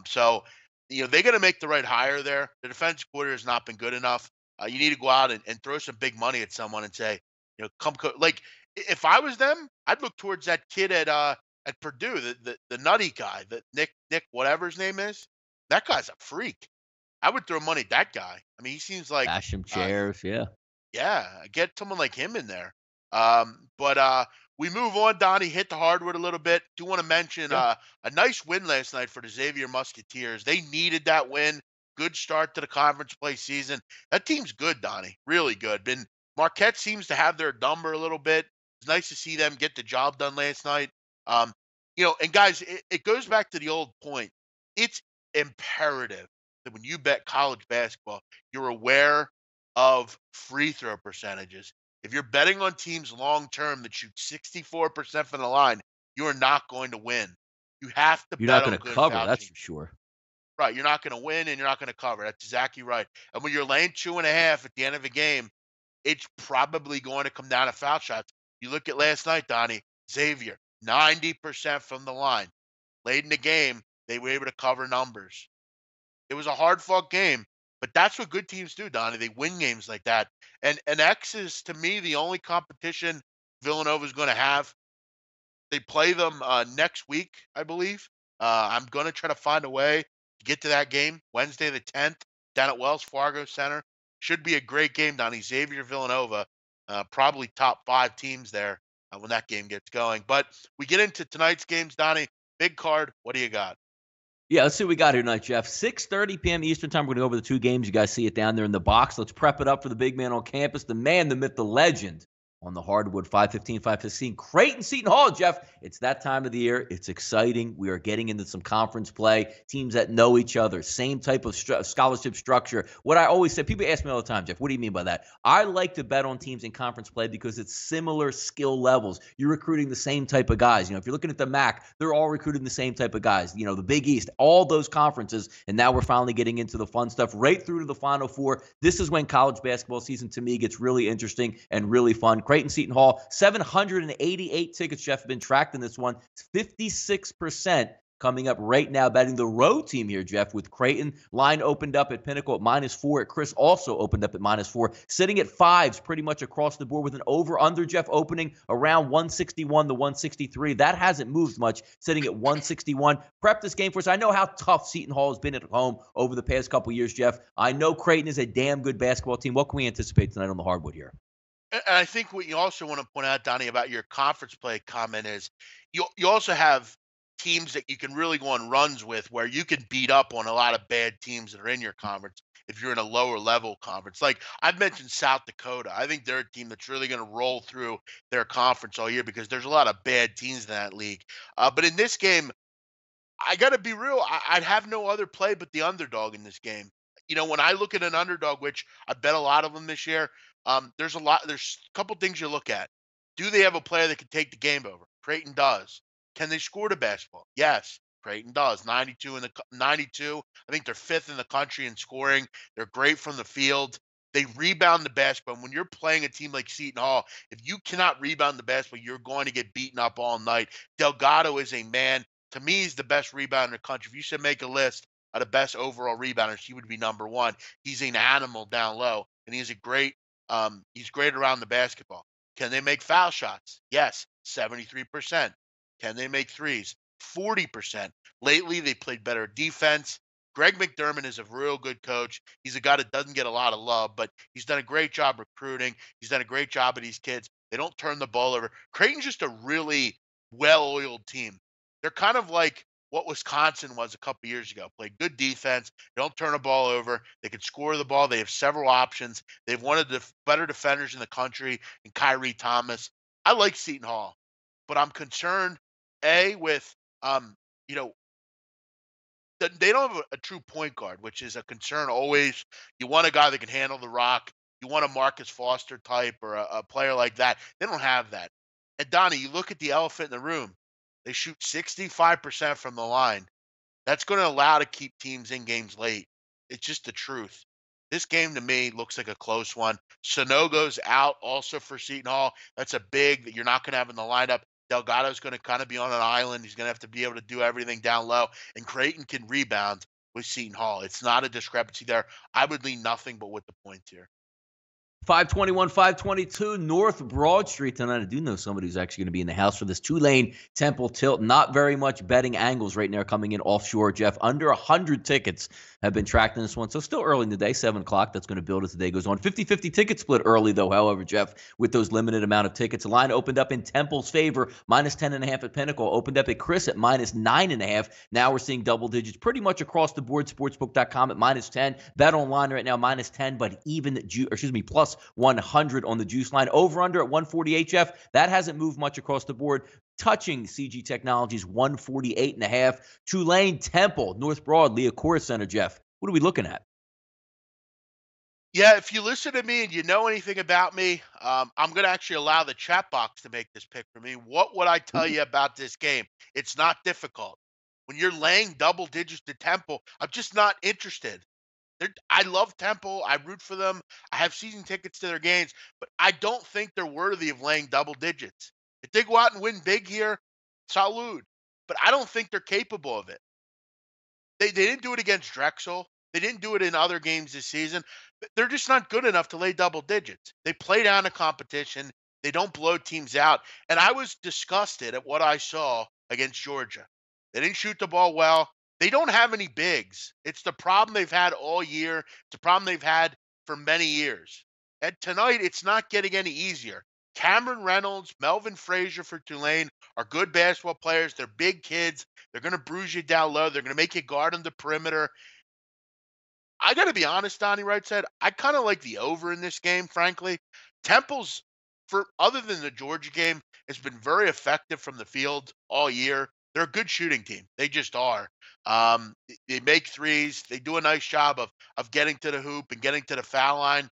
So, they got to make the right hire there. The defense quarter has not been good enough. You need to go out and throw some big money at someone and say, like if I was them, I'd look towards that kid at Purdue, the nutty guy, the Nick whatever his name is. That guy's a freak. I would throw money at that guy. I mean, he seems like Basham chairs, yeah. Yeah, get someone like him in there. But we move on, Donnie, hit the hardwood a little bit. Do want to mention a nice win last night for the Xavier Musketeers. They needed that win. Good start to the conference play season. That team's good, Donnie. Really good. Marquette seems to have their number a little bit. It's nice to see them get the job done last night. And guys, it goes back to the old point. It's imperative that when you bet college basketball, you're aware of free throw percentages. If you're betting on teams long term that shoot 64% from the line, you are not going to win. You have to You're bet not on going to good cover, foul that's teams. for sure. Right. You're not going to win and you're not going to cover. That's exactly right. And when you're laying 2.5 at the end of a game, it's probably going to come down to foul shots. You look at last night, Donnie, Xavier, 90% from the line. Late in the game, they were able to cover numbers. It was a hard-fought game, but that's what good teams do, Donnie. They win games like that. And X is, to me, the only competition Villanova is going to have. They play them next week, I believe. I'm going to try to find a way to get to that game Wednesday the 10th down at Wells Fargo Center. Should be a great game, Donnie. Xavier Villanova, probably top 5 teams there when that game gets going. But we get into tonight's games, Donnie. Big card. What do you got? Yeah, let's see what we got here tonight, Jeff. 6:30 p.m. Eastern time. We're going to go over the 2 games. You guys see it down there in the box. Let's prep it up for the big man on campus, the man, the myth, the legend. On the hardwood, 5:15, 5:16. Creighton Seton Hall, Jeff. It's that time of the year. It's exciting. We are getting into some conference play. Teams that know each other. Same type of scholarship structure. What I always say, people ask me all the time, Jeff, what do you mean by that? I like to bet on teams in conference play because it's similar skill levels. You're recruiting the same type of guys. If you're looking at the MAC, they're all recruiting the same type of guys. The Big East, all those conferences. And now we're finally getting into the fun stuff right through to the Final Four. This is when college basketball season, to me, gets really interesting and really fun. Creighton Seton Hall, 788 tickets, Jeff, have been tracked in this one. It's 56% coming up right now, betting the road team here, Jeff, with Creighton. Line opened up at Pinnacle at -4. At Chris also opened up at -4. Sitting at 5s pretty much across the board with an over-under, Jeff, opening around 161 to 163. That hasn't moved much, sitting at 161. Prep this game for us. I know how tough Seton Hall has been at home over the past couple years, Jeff. I know Creighton is a damn good basketball team. What can we anticipate tonight on the hardwood here? And I think what you also want to point out, Donnie, about your conference play comment is you also have teams that you can really go on runs with where you can beat up on a lot of bad teams that are in your conference if you're in a lower level conference. Like I've mentioned South Dakota. I think they're a team that's really going to roll through their conference all year because there's a lot of bad teams in that league. But in this game, I got to be real. I'd have no other play but the underdog in this game. When I look at an underdog, which I bet a lot of them this year, there's a lot. There's a couple things you look at. Do they have a player that can take the game over? Creighton does. Can they score the basketball? Yes, Creighton does. 92. I think they're fifth in the country in scoring. They're great from the field. They rebound the basketball. And when you're playing a team like Seton Hall, if you cannot rebound the basketball, you're going to get beaten up all night. Delgado is a man. To me, he's the best rebounder in the country. If you should make a list of the best overall rebounders, he would be number one. He's an animal down low, and he's great around the basketball. Can they make foul shots? Yes, 73%. Can they make threes? 40%. Lately, they played better defense. Greg McDermott is a real good coach. He's a guy that doesn't get a lot of love, but he's done a great job recruiting. He's done a great job at these kids. They don't turn the ball over. Creighton's just a really well-oiled team. They're kind of like what Wisconsin was a couple years ago. Play good defense. They don't turn the ball over. They can score the ball. They have several options. They've one of the better defenders in the country in Kyrie Thomas. I like Seton Hall, but I'm concerned, with, you know, they don't have a true point guard, which is a concern always. You want a guy that can handle the rock. You want a Marcus Foster type or a player like that. They don't have that. And Donnie, you look at the elephant in the room. They shoot 65% from the line. That's going to allow to keep teams in games late. It's just the truth. This game to me looks like a close one. Sonogo's out also for Seton Hall. That's a big that you're not going to have in the lineup. Delgado's going to kind of be on an island. He's going to have to be able to do everything down low. And Creighton can rebound with Seton Hall. It's not a discrepancy there. I would lean nothing but with the points here. 521, 522 North Broad Street tonight. I do know somebody who's actually going to be in the house for this Tulane Temple tilt. Not very much betting angles right now coming in offshore, Jeff. Under 100 tickets have been tracked in this one. So still early in the day, 7 o'clock. That's going to build as the day goes on. 50-50 ticket split early, though, however, Jeff, with those limited amount of tickets. The line opened up in Temple's favor, minus 10.5 at Pinnacle. Opened up at Chris at minus 9.5. Now we're seeing double digits pretty much across the board. Sportsbook.com at minus 10. Bet online right now, minus 10, but plus 100 on the juice line. Over under at 148, Jeff. That hasn't moved much across the board. Touching CG Technologies 148.5. Tulane Temple, North Broad, Leah Center, Jeff. What are we looking at? Yeah, if you listen to me and you know anything about me, I'm going to actually allow the chat box to make this pick for me. What would I tell you about this game? It's not difficult. When you're laying double digits to Temple, I'm just not interested. I love Temple. I root for them. I have season tickets to their games, but I don't think they're worthy of laying double digits. If they go out and win big here, salute. But I don't think they're capable of it. They didn't do it against Drexel. They didn't do it in other games this season. They're just not good enough to lay double digits. They play down a competition. They don't blow teams out. And I was disgusted at what I saw against Georgia. They didn't shoot the ball well. They don't have any bigs. It's the problem they've had all year. It's a problem they've had for many years. And tonight, it's not getting any easier. Cameron Reynolds, Melvin Frazier for Tulane are good basketball players. They're big kids. They're going to bruise you down low. They're going to make you guard on the perimeter. I got to be honest, Donnie Right Side. I kind of like the over in this game, frankly. Temple's, other than the Georgia game, has been very effective from the field all year. They're a good shooting team. They just are. They make threes. They do a nice job of getting to the hoop and getting to the foul line.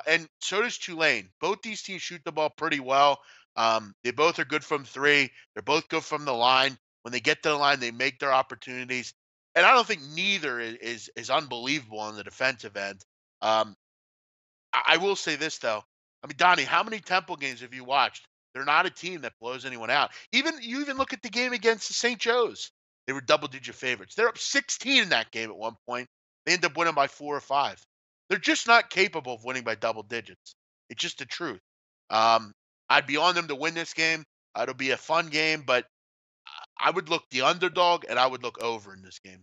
And so does Tulane. Both these teams shoot the ball pretty well. They both are good from three. They're both good from the line. When they get to the line, they make their opportunities. And I don't think neither is unbelievable on the defensive end. I will say this, though. I mean, Donnie, how many Temple games have you watched? They're not a team that blows anyone out. You even look at the game against the St. Joe's. They were double-digit favorites. They're up 16 in that game at one point. They end up winning by 4 or 5. They're just not capable of winning by double digits. It's just the truth. I'd be on them to win this game. It'll be a fun game, but I would look the underdog and I would look over in this game.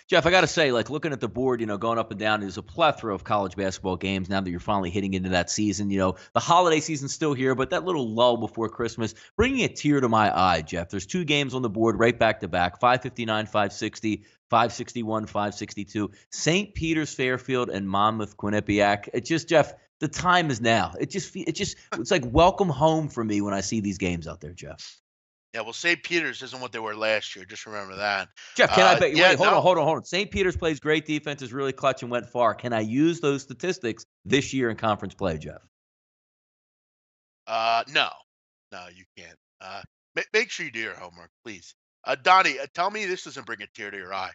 Jeff, I got to say, like looking at the board, going up and down, there's a plethora of college basketball games now that you're finally hitting into that season. The holiday season's still here, but that little lull before Christmas, bringing a tear to my eye, Jeff. There's two games on the board right back to back, 559, 560, 561, 562. St. Peter's, Fairfield, and Monmouth, Quinnipiac. It just, Jeff, the time is now. It's like welcome home for me when I see these games out there, Jeff. Yeah, well, St. Peter's isn't what they were last year. Just remember that. Jeff, can I bet you? Yeah, Wait, hold on. St. Peter's plays great defense, is really clutch, and went far. Can I use those statistics this year in conference play, Jeff? No, you can't. Make sure you do your homework, please. Donnie, tell me this doesn't bring a tear to your eye.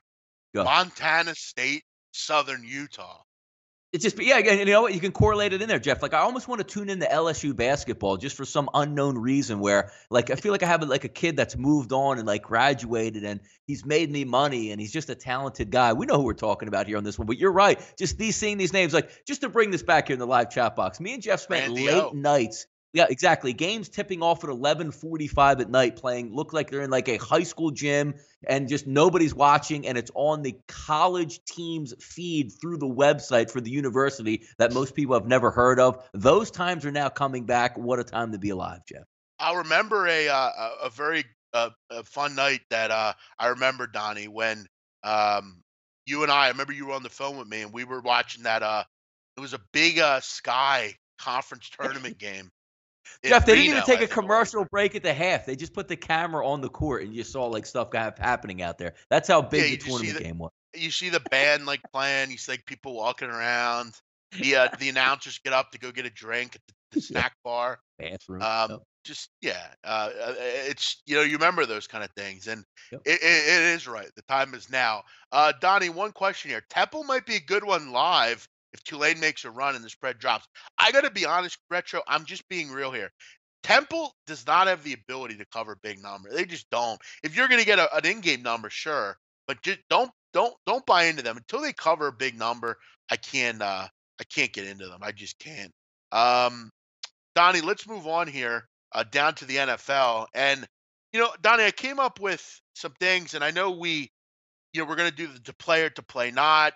Go. Montana State, Southern Utah. It's just, yeah, again, you know what? You can correlate it in there, Jeff. Like, I almost want to tune into LSU basketball just for some unknown reason where, like, I feel like I have, like, a kid that's moved on and, like, graduated and he's made me money and he's just a talented guy. We know who we're talking about here on this one, but you're right. Just seeing these names, like, just to bring this back here in the live chat box, me and Jeff spent late nights. Yeah, exactly. Games tipping off at 11:45 at night look like they're in like a high school gym and just nobody's watching, and it's on the college team's feed through the website for the university that most people have never heard of. Those times are now coming back. What a time to be alive, Jeff. I remember a very a fun night that I remember, Donnie, when you and I remember you were on the phone with me and we were watching that it was a big Sky conference tournament game. Jeff, they didn't even take a commercial break at the half. They just put the camera on the court and you saw like stuff happening out there. That's how big the tournament game was. You see the band like playing. You see like people walking around. The announcers get up to go get a drink at the snack bar. Bathroom. It's you remember those kind of things, and it is right. The time is now. Donnie, one question here. Temple might be a good one live if Tulane makes a run and the spread drops. I got to be honest, Retro, I'm just being real here. Temple does not have the ability to cover big number. They just don't. If you're going to get an in-game number, sure, but just don't buy into them until they cover a big number. I can't get into them. I just can't. Donnie, let's move on here down to the NFL. And Donnie, I came up with some things, and I know we're going to do the play or to play not.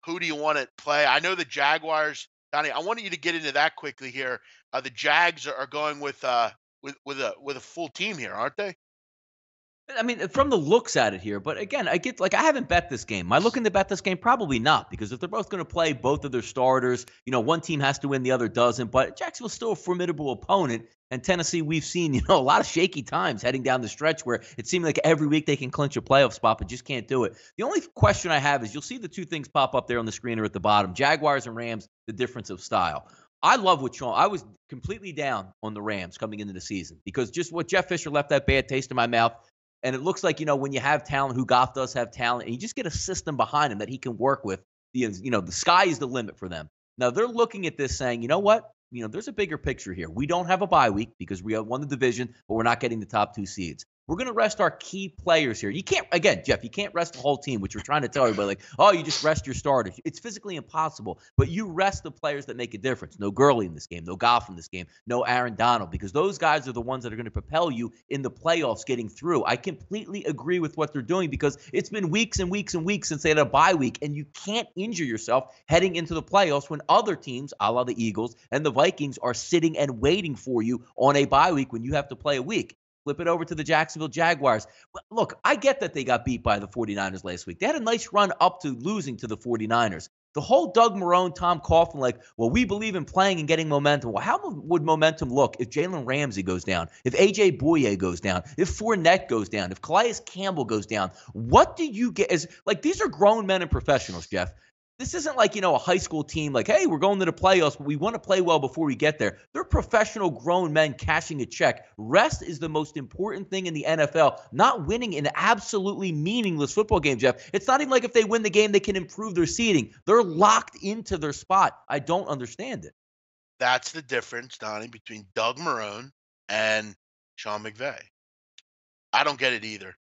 Who do you want to play? I know the Jaguars, Donnie. I wanted you to get into that quickly here. The Jags are going with a full team here, aren't they? I mean, from the looks at it here, but again, I haven't bet this game. Am I looking to bet this game? Probably not, because if they're both going to play both of their starters, one team has to win, the other doesn't. But Jacksonville's still a formidable opponent. And Tennessee, we've seen, a lot of shaky times heading down the stretch where it seemed like every week they can clinch a playoff spot, but just can't do it. The only question I have is you'll see the two things pop up there on the screener at the bottom, Jaguars and Rams, the difference of style. I love what Sean. I was completely down on the Rams coming into the season because just what Jeff Fisher left that bad taste in my mouth. And it looks like, when you have talent, who Goff does have talent, and you just get a system behind him that he can work with, the sky is the limit for them. Now, they're looking at this saying, you know what? There's a bigger picture here. We don't have a bye week because we have won the division, but we're not getting the top two seeds. We're going to rest our key players here. You can't, again, Jeff, you can't rest the whole team, which we're trying to tell everybody, like, oh, you just rest your starters. It's physically impossible, but you rest the players that make a difference. No Gurley in this game, no Goff in this game, no Aaron Donald, because those guys are the ones that are going to propel you in the playoffs getting through. I completely agree with what they're doing because it's been weeks and weeks and weeks since they had a bye week, and you can't injure yourself heading into the playoffs when other teams, a la the Eagles and the Vikings, are sitting and waiting for you on a bye week when you have to play a week. Flip it over to the Jacksonville Jaguars. Look, I get that they got beat by the 49ers last week. They had a nice run up to losing to the 49ers. The whole Doug Marrone, Tom Coughlin, like, well, we believe in playing and getting momentum. Well, how would momentum look if Jalen Ramsey goes down, if A.J. Bouye goes down, if Fournette goes down, if Calais Campbell goes down? What do you get? These are grown men and professionals, Jeff. This isn't like, a high school team like, hey, we're going to the playoffs, but we want to play well before we get there. They're professional grown men cashing a check. Rest is the most important thing in the NFL, not winning an absolutely meaningless football game, Jeff. It's not even like if they win the game, they can improve their seeding. They're locked into their spot. I don't understand it. That's the difference, Donnie, between Doug Marrone and Sean McVay. I don't get it either.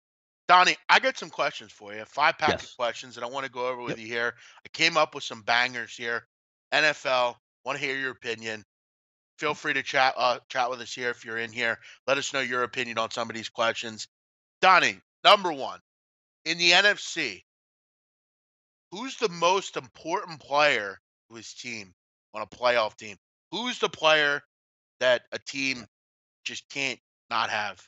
Donnie, I got some questions for you. 5-pack of questions that I want to go over with you here. I came up with some bangers here. NFL, want to hear your opinion. Feel free to chat with us here if you're in here. Let us know your opinion on some of these questions. Donnie, number one, in the NFC, Who's the most important player to his team on a playoff team? Who's the player that a team just can't not have?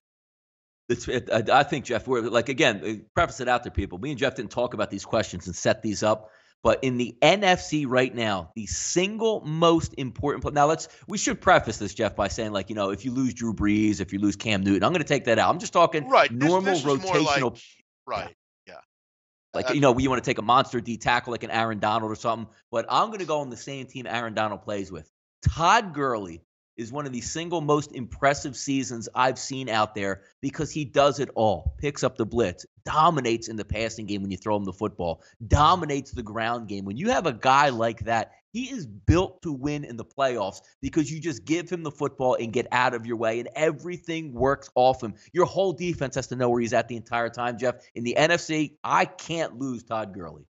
I think, Jeff, we're like, again, preface it out there, people. Me and Jeff didn't talk about these questions and set these up. But in the NFC right now, the single most important now we should preface this, Jeff, by saying, like, if you lose Drew Brees, if you lose Cam Newton, I'm going to take that out. I'm just talking Right. normal This is more like rotational. Yeah. right. Yeah. Like, That's you want to take a monster D tackle like an Aaron Donald or something. But I'm going to go on the same team Aaron Donald plays with. Todd Gurley is one of the single most impressive seasons I've seen out there because he does it all. Picks up the blitz, dominates in the passing game when you throw him the football, dominates the ground game. When you have a guy like that, he is built to win in the playoffs because you just give him the football and get out of your way, and everything works off him. Your whole defense has to know where he's at the entire time, Jeff. In the NFC, I can't lose Todd Gurley.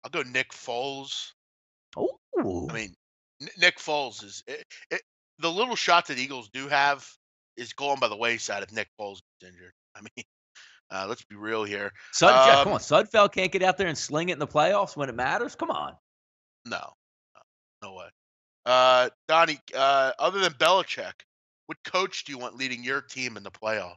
I'll go Nick Foles. Oh. I mean, Nick Foles is the little shot that Eagles do have is going by the wayside if Nick Foles gets injured. I mean, let's be real here. Jeff, come on. Sudfeld can't get out there and sling it in the playoffs when it matters? Come on. No way. Donnie, other than Belichick, what coach do you want leading your team in the playoff?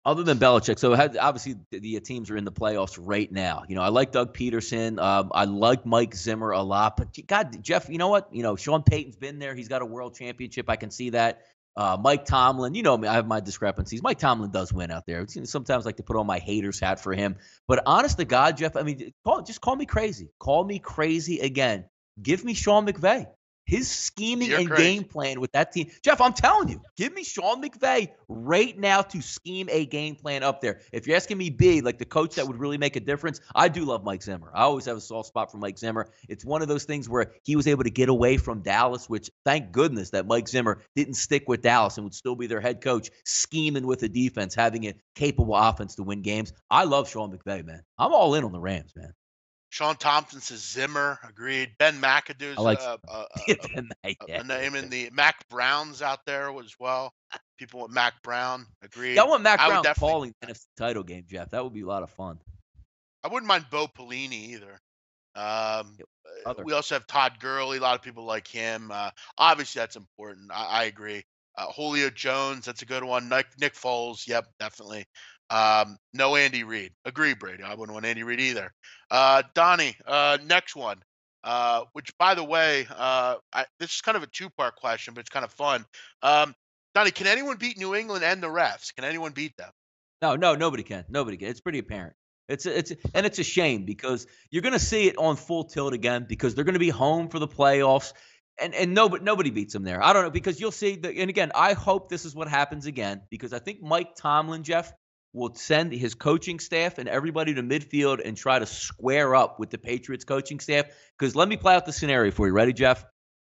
Other than Belichick, so obviously the teams are in the playoffs right now. I like Doug Peterson. I like Mike Zimmer a lot. But God, Jeff, you know what? Sean Payton's been there. He's got a world championship. I can see that. Mike Tomlin, me, I have my discrepancies. Mike Tomlin does win out there. Sometimes I like to put on my haters hat for him. But honest to God, Jeff, I mean, just call me crazy. Call me crazy again. Give me Sean McVay. His scheming and game plan with that team. Jeff, I'm telling you, give me Sean McVay right now to scheme a game plan up there. If you're asking me, like the coach that would really make a difference, I do love Mike Zimmer. I always have a soft spot for Mike Zimmer. It's one of those things where he was able to get away from Dallas, which thank goodness that Mike Zimmer didn't stick with Dallas and would still be their head coach, scheming with the defense, having a capable offense to win games. I love Sean McVay, man. I'm all in on the Rams, man. Sean Thompson says Zimmer, agreed. Ben McAdoo's a name in the Mac Brown's out there as well. People want Mac Brown, agreed. Yeah, I want Mac Brown calling the NFC title game, Jeff. That would be a lot of fun. I wouldn't mind Bo Pelini either. We also have Todd Gurley. A lot of people like him. Obviously, that's important. I agree. Julio Jones, that's a good one. Nick Foles, yep, definitely. No Andy Reid. Agree, Brady. I wouldn't want Andy Reid either. Donnie, next one. Which, by the way, this is kind of a two-part question, but it's kind of fun. Donnie, can anyone beat New England and the refs? Can anyone beat them? No, nobody can. Nobody can. It's pretty apparent. It's a shame because you're going to see it on full tilt again because they're going to be home for the playoffs. And nobody beats them there. I don't know, because you'll see and again, I hope this is what happens again, because I think Mike Tomlin, Jeff, will send his coaching staff and everybody to midfield and try to square up with the Patriots coaching staff. Because let me play out the scenario for you. Ready, Jeff?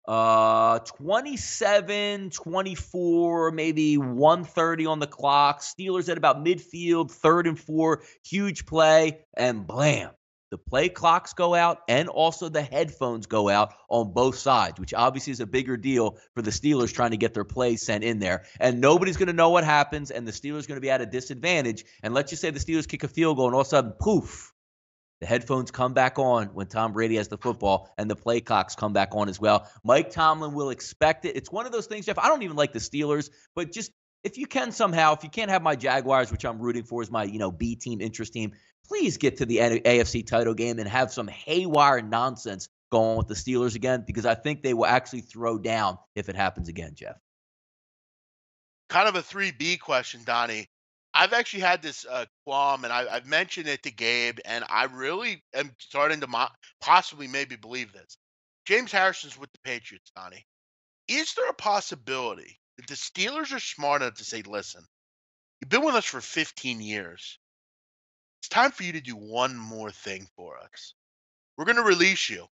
27-24, maybe 1:30 on the clock. Steelers at about midfield, 3rd and 4, huge play, and blam. The play clocks go out and also the headphones go out on both sides, which obviously is a bigger deal for the Steelers trying to get their plays sent in there. And nobody's going to know what happens, and the Steelers are going to be at a disadvantage. And let's just say the Steelers kick a field goal, and all of a sudden, poof, the headphones come back on when Tom Brady has the football, and the play clocks come back on as well. Mike Tomlin will expect it. It's one of those things, Jeff, I don't even like the Steelers, but just if you can somehow, if you can't have my Jaguars, which I'm rooting for as my, B team, interest team, please get to the AFC title game and have some haywire nonsense go on with the Steelers again, because I think they will actually throw down if it happens again, Jeff. Kind of a 3B question, Donnie. I've actually had this qualm, and I've mentioned it to Gabe, and I really am starting to possibly maybe believe this. James Harrison's with the Patriots, Donnie. Is there a possibility that the Steelers are smart enough to say, listen, you've been with us for 15 years. It's time for you to do one more thing for us. We're going to release you.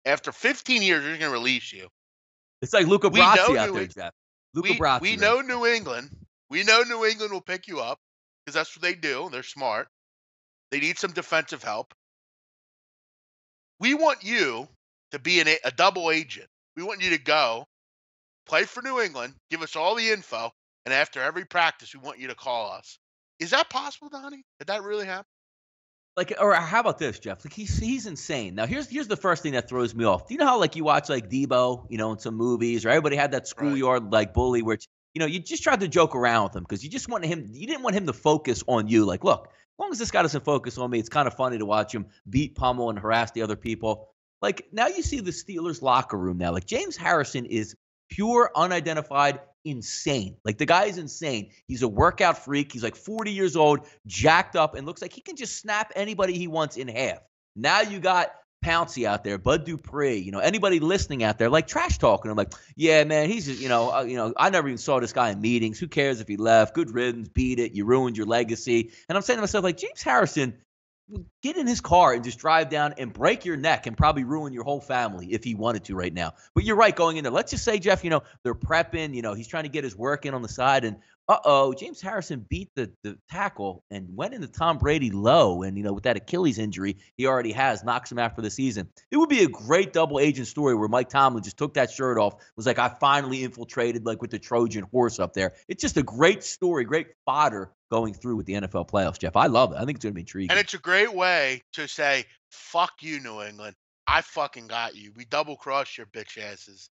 After 15 years, we're going to release you. It's like Luca Brasi out there, Jeff. We know New England. We know New England will pick you up because that's what they do. They're smart. They need some defensive help. We want you to be a double agent. We want you to go play for New England, give us all the info, and after every practice, we want you to call us. Is that possible, Donnie? Did that really happen? Like, or how about this, Jeff? Like he's insane. Now here's the first thing that throws me off. Do you know how like you watch like Debo, in some movies, or everybody had that Right. schoolyard like bully where you just tried to joke around with him because you didn't want him to focus on you. Like, look, as long as this guy doesn't focus on me, it's kind of funny to watch him beat, pummel, and harass the other people. Like now you see the Steelers locker room now. Like James Harrison is pure unidentified insane. Like the guy is insane. He's a workout freak. He's like 40 years old, jacked up, and looks like he can just snap anybody he wants in half. Now you got Pouncey out there, Bud Dupree, anybody listening out there, like trash talking. I'm like, yeah, man, he's just, I never even saw this guy in meetings. Who cares if he left? Good riddance, beat it. You ruined your legacy. And I'm saying to myself, like, James Harrison, get in his car and just drive down and break your neck and probably ruin your whole family if he wanted to right now. But you're right, going in there. Let's just say, Jeff, they're prepping, he's trying to get his work in on the side. And James Harrison beat the tackle and went into Tom Brady low. And, with that Achilles injury he already has, knocks him out for the season. It would be a great double agent story where Mike Tomlin just took that shirt off, was like, I finally infiltrated like with the Trojan horse up there. It's just a great story, great fodder going through with the NFL playoffs, Jeff. I love it. I think it's going to be intriguing. And it's a great way to say, fuck you, New England. I fucking got you. We double-crossed your bitch asses.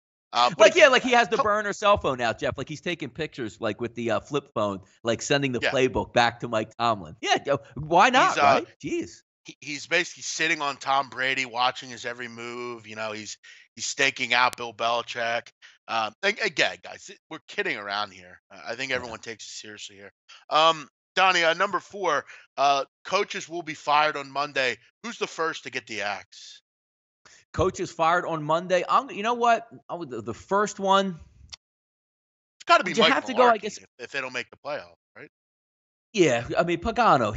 Like he has the burner cell phone now, Jeff. Like he's taking pictures like with the flip phone, like sending the playbook back to Mike Tomlin. Yeah, why not, right? Jeez. He's basically sitting on Tom Brady, watching his every move. He's staking out Bill Belichick. Again, guys, we're kidding around here. I think everyone takes it seriously here. Donnie, number 4, coaches will be fired on Monday. Who's the first to get the axe? Coaches fired on Monday. You know what? The first one. It's got to be Mike Malarkey, I guess, if they don't make the playoff, right? Yeah, I mean Pagano.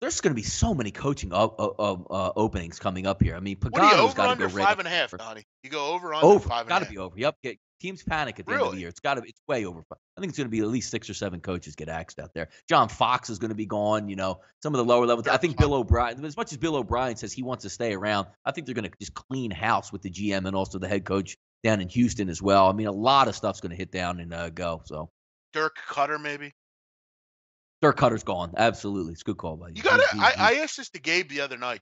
There's going to be so many coaching openings coming up here. I mean Pagano's got to go right 5.5, Donnie. You go over 5.5. Got to be over. Yep. Teams panic at the end of the year. It's way over. I think it's going to be at least 6 or 7 coaches get axed out there. John Fox is going to be gone. Some of the lower levels. I think Bill O'Brien. As much as Bill O'Brien says he wants to stay around, I think they're going to just clean house with the GM and also the head coach down in Houston as well. I mean, a lot of stuff's going to hit down and go. So Dirk Cutter maybe. Dirk Cutter's gone. Absolutely, it's a good call by you. You got to. I asked this to Gabe the other night,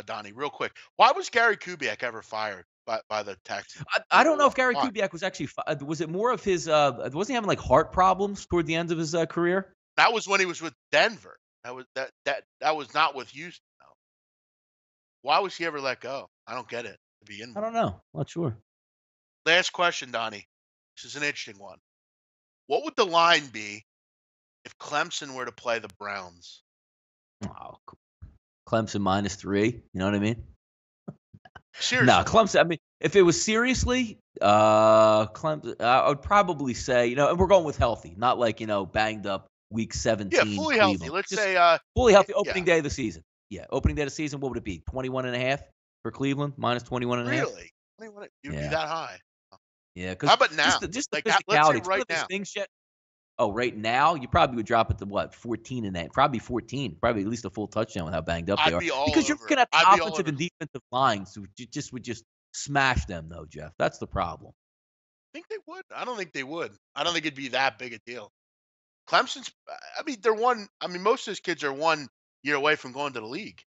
Donnie, real quick. Why was Gary Kubiak ever fired by the Texans? I don't know if Gary Kubiak was actually. Was it more of his? Wasn't he having like heart problems toward the end of his career? That was when he was with Denver. That was not with Houston. No. Why was he ever let go? I don't get it. To begin with. I don't know. Not sure. Last question, Donnie. This is an interesting one. What would the line be if Clemson were to play the Browns? Oh, Clemson -3. You know what I mean? Seriously. No, Clemson. I mean, if it was seriously, Clemson, I would probably say, and we're going with healthy, not like, banged up week 17. Yeah, fully Cleveland. healthy. Let's say fully healthy opening day of the season. Yeah, opening day of the season. What would it be? 21.5 for Cleveland, -21.5. Really? You'd be that high? Yeah, because how about now? Just the like, physicality. let's say right now. Things yet. Oh, right now you probably would drop it to what 14 and that. Probably 14. Probably at least a full touchdown with how banged up they are. Because you're looking at the offensive and defensive lines who would just smash them, though, Jeff. That's the problem. I think they would. I don't think they would. I don't think it'd be that big a deal. Clemson's. I mean, they're one. I mean, most of those kids are 1 year away from going to the league.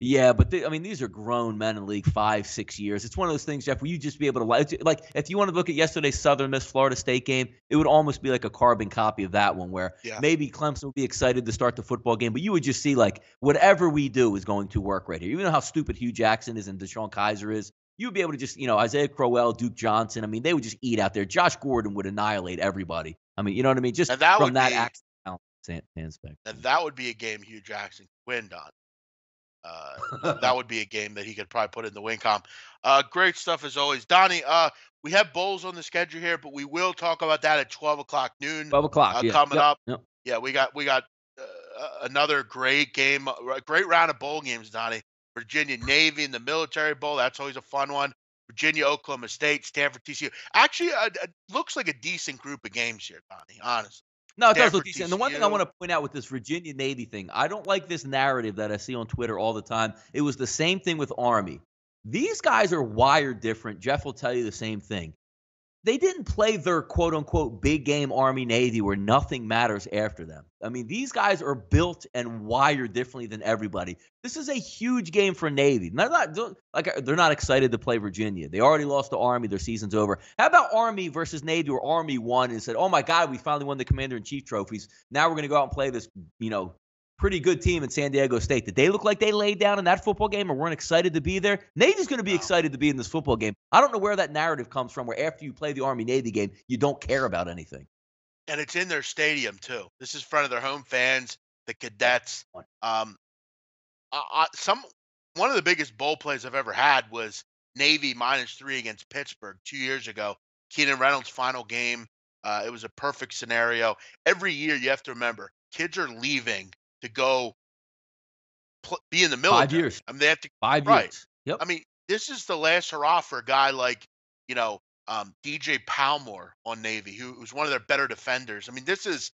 Yeah, but these are grown men in the league, 5-6 years. It's one of those things, Jeff, where you just be able to like if you want to look at yesterday's Southern Miss Florida State game, it would almost be like a carbon copy of that one, where maybe Clemson would be excited to start the football game, but you would just see like whatever we do is going to work right here. You know how stupid Hugh Jackson is and DeSean Kaiser is. You would be able to just Isaiah Crowell, Duke Johnson. I mean, they would just eat out there. Josh Gordon would annihilate everybody. I mean, you know what I mean? Just from that accident aspect. And that would be a game Hugh Jackson could win on. That would be a game that he could probably put in the win column. Great stuff as always, Donnie. We have bowls on the schedule here, but we will talk about that at 12:00 noon. 12:00 coming up. Yep. Yeah, we got another great game, a great round of bowl games, Donnie. Virginia Navy in the Military Bowl. That's always a fun one. Virginia, Oklahoma State, Stanford, TCU. Actually, it looks like a decent group of games here, Donnie. Honestly. No, it does look decent. And the one thing I want to point out with this Virginia Navy thing, I don't like this narrative that I see on Twitter all the time. It was the same thing with Army. These guys are wired different. Jeff will tell you the same thing. they didn't play their quote unquote big game Army Navy where nothing matters after them. I mean, these guys are built and wired differently than everybody. This is a huge game for Navy. They're not excited to play Virginia. They already lost to Army. Their season's over. How about Army versus Navy, where Army won and said, "Oh my God, we finally won the Commander in Chief trophies. Now we're going to go out and play this, pretty good team in San Diego State." Did they look like they laid down in that football game or weren't excited to be there? Navy's going to be excited to be in this football game. I don't know where that narrative comes from, where after you play the Army-Navy game, you don't care about anything. And it's in their stadium too. This is in front of their home fans, the cadets. Um, one of the biggest bowl plays I've ever had was Navy -3 against Pittsburgh 2 years ago. Keenan Reynolds' final game. It was a perfect scenario. Every year, you have to remember, kids are leaving to go be in the military. 5 years. I mean, they have to. 5 years. Yep. I mean, this is the last hurrah for a guy like DJ Palmore on Navy, who's one of their better defenders. I mean, this is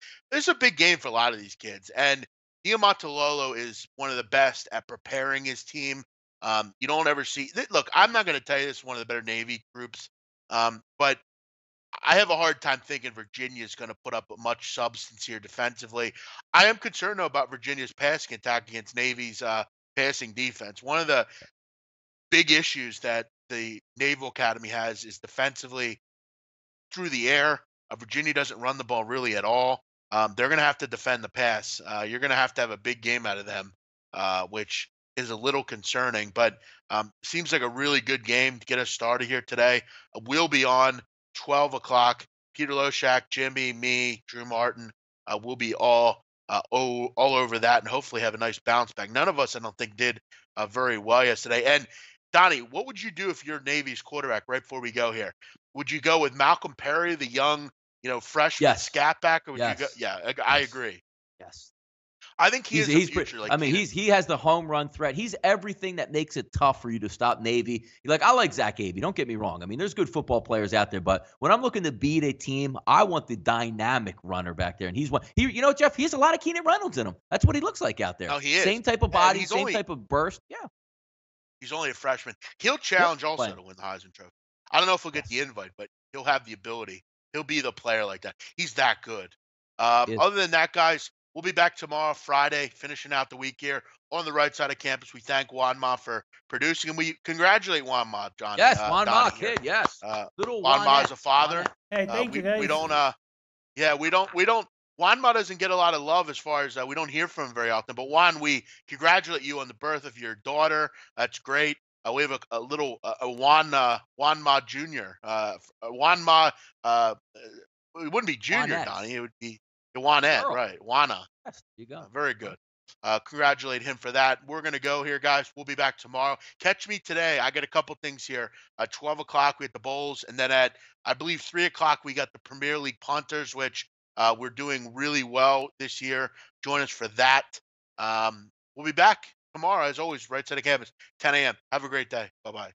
a big game for a lot of these kids, and Niumatalolo is one of the best at preparing his team. You don't ever see. Look, I'm not going to tell you this is one of the better Navy groups, but I have a hard time thinking Virginia is going to put up much substance here defensively. I am concerned though about Virginia's passing attack against Navy's passing defense. One of the big issues that the Naval Academy has is defensively through the air. Virginia doesn't run the ball really at all. They're going to have to defend the pass. You're going to have a big game out of them, which is a little concerning, but seems like a really good game to get us started here today. We'll be on 12 o'clock. Peter Loshak, Jimmy, me, Drew Martin, we'll be all over that and hopefully have a nice bounce back. None of us, I don't think, did very well yesterday. And Donnie, what would you do if you're Navy's quarterback right before we go here? Would you go with Malcolm Perry, the young, freshman scat back, or would you go? Yeah, I agree. Yes. I think he's the future. He has the home run threat. He's everything that makes it tough for you to stop Navy. I like Zach Abey. Don't get me wrong. I mean, there's good football players out there, but when I'm looking to beat a team, I want the dynamic runner back there. And he's one. Jeff, he has a lot of Keenan Reynolds in him. That's what he looks like out there. Oh, he is. Same type of body, same type of burst. Yeah. He's only a freshman. He'll challenge also to win the Heisman Trophy. I don't know if he'll get the invite, but he'll have the ability. He'll be the player like that. He's that good. Other than that, guys, we'll be back tomorrow, Friday, finishing out the week here on the right side of campus. We thank Juan Ma for producing, and we congratulate Juan Ma, Johnny. Yes, Juan Ma, kid, yes. Little Juan Ma is a father. Hey, thank you, guys. We don't. Juan Ma doesn't get a lot of love as far as we don't hear from him very often. But Juan, we congratulate you on the birth of your daughter. That's great. We have a little Juan Ma Jr. Juan Ma. It wouldn't be Junior, Juanette. Donnie. It would be Juanette, right? Juana. Yes, there you go. Very good. Congratulate him for that. We're going to go here, guys. We'll be back tomorrow. Catch me today. I got a couple things here. 12 o'clock, we have the Bowls. And then at, I believe, 3 o'clock, we got the Premier League Punters, which we're doing really well this year. Join us for that. We'll be back tomorrow, as always, right side of campus, 10 a.m. Have a great day. Bye-bye.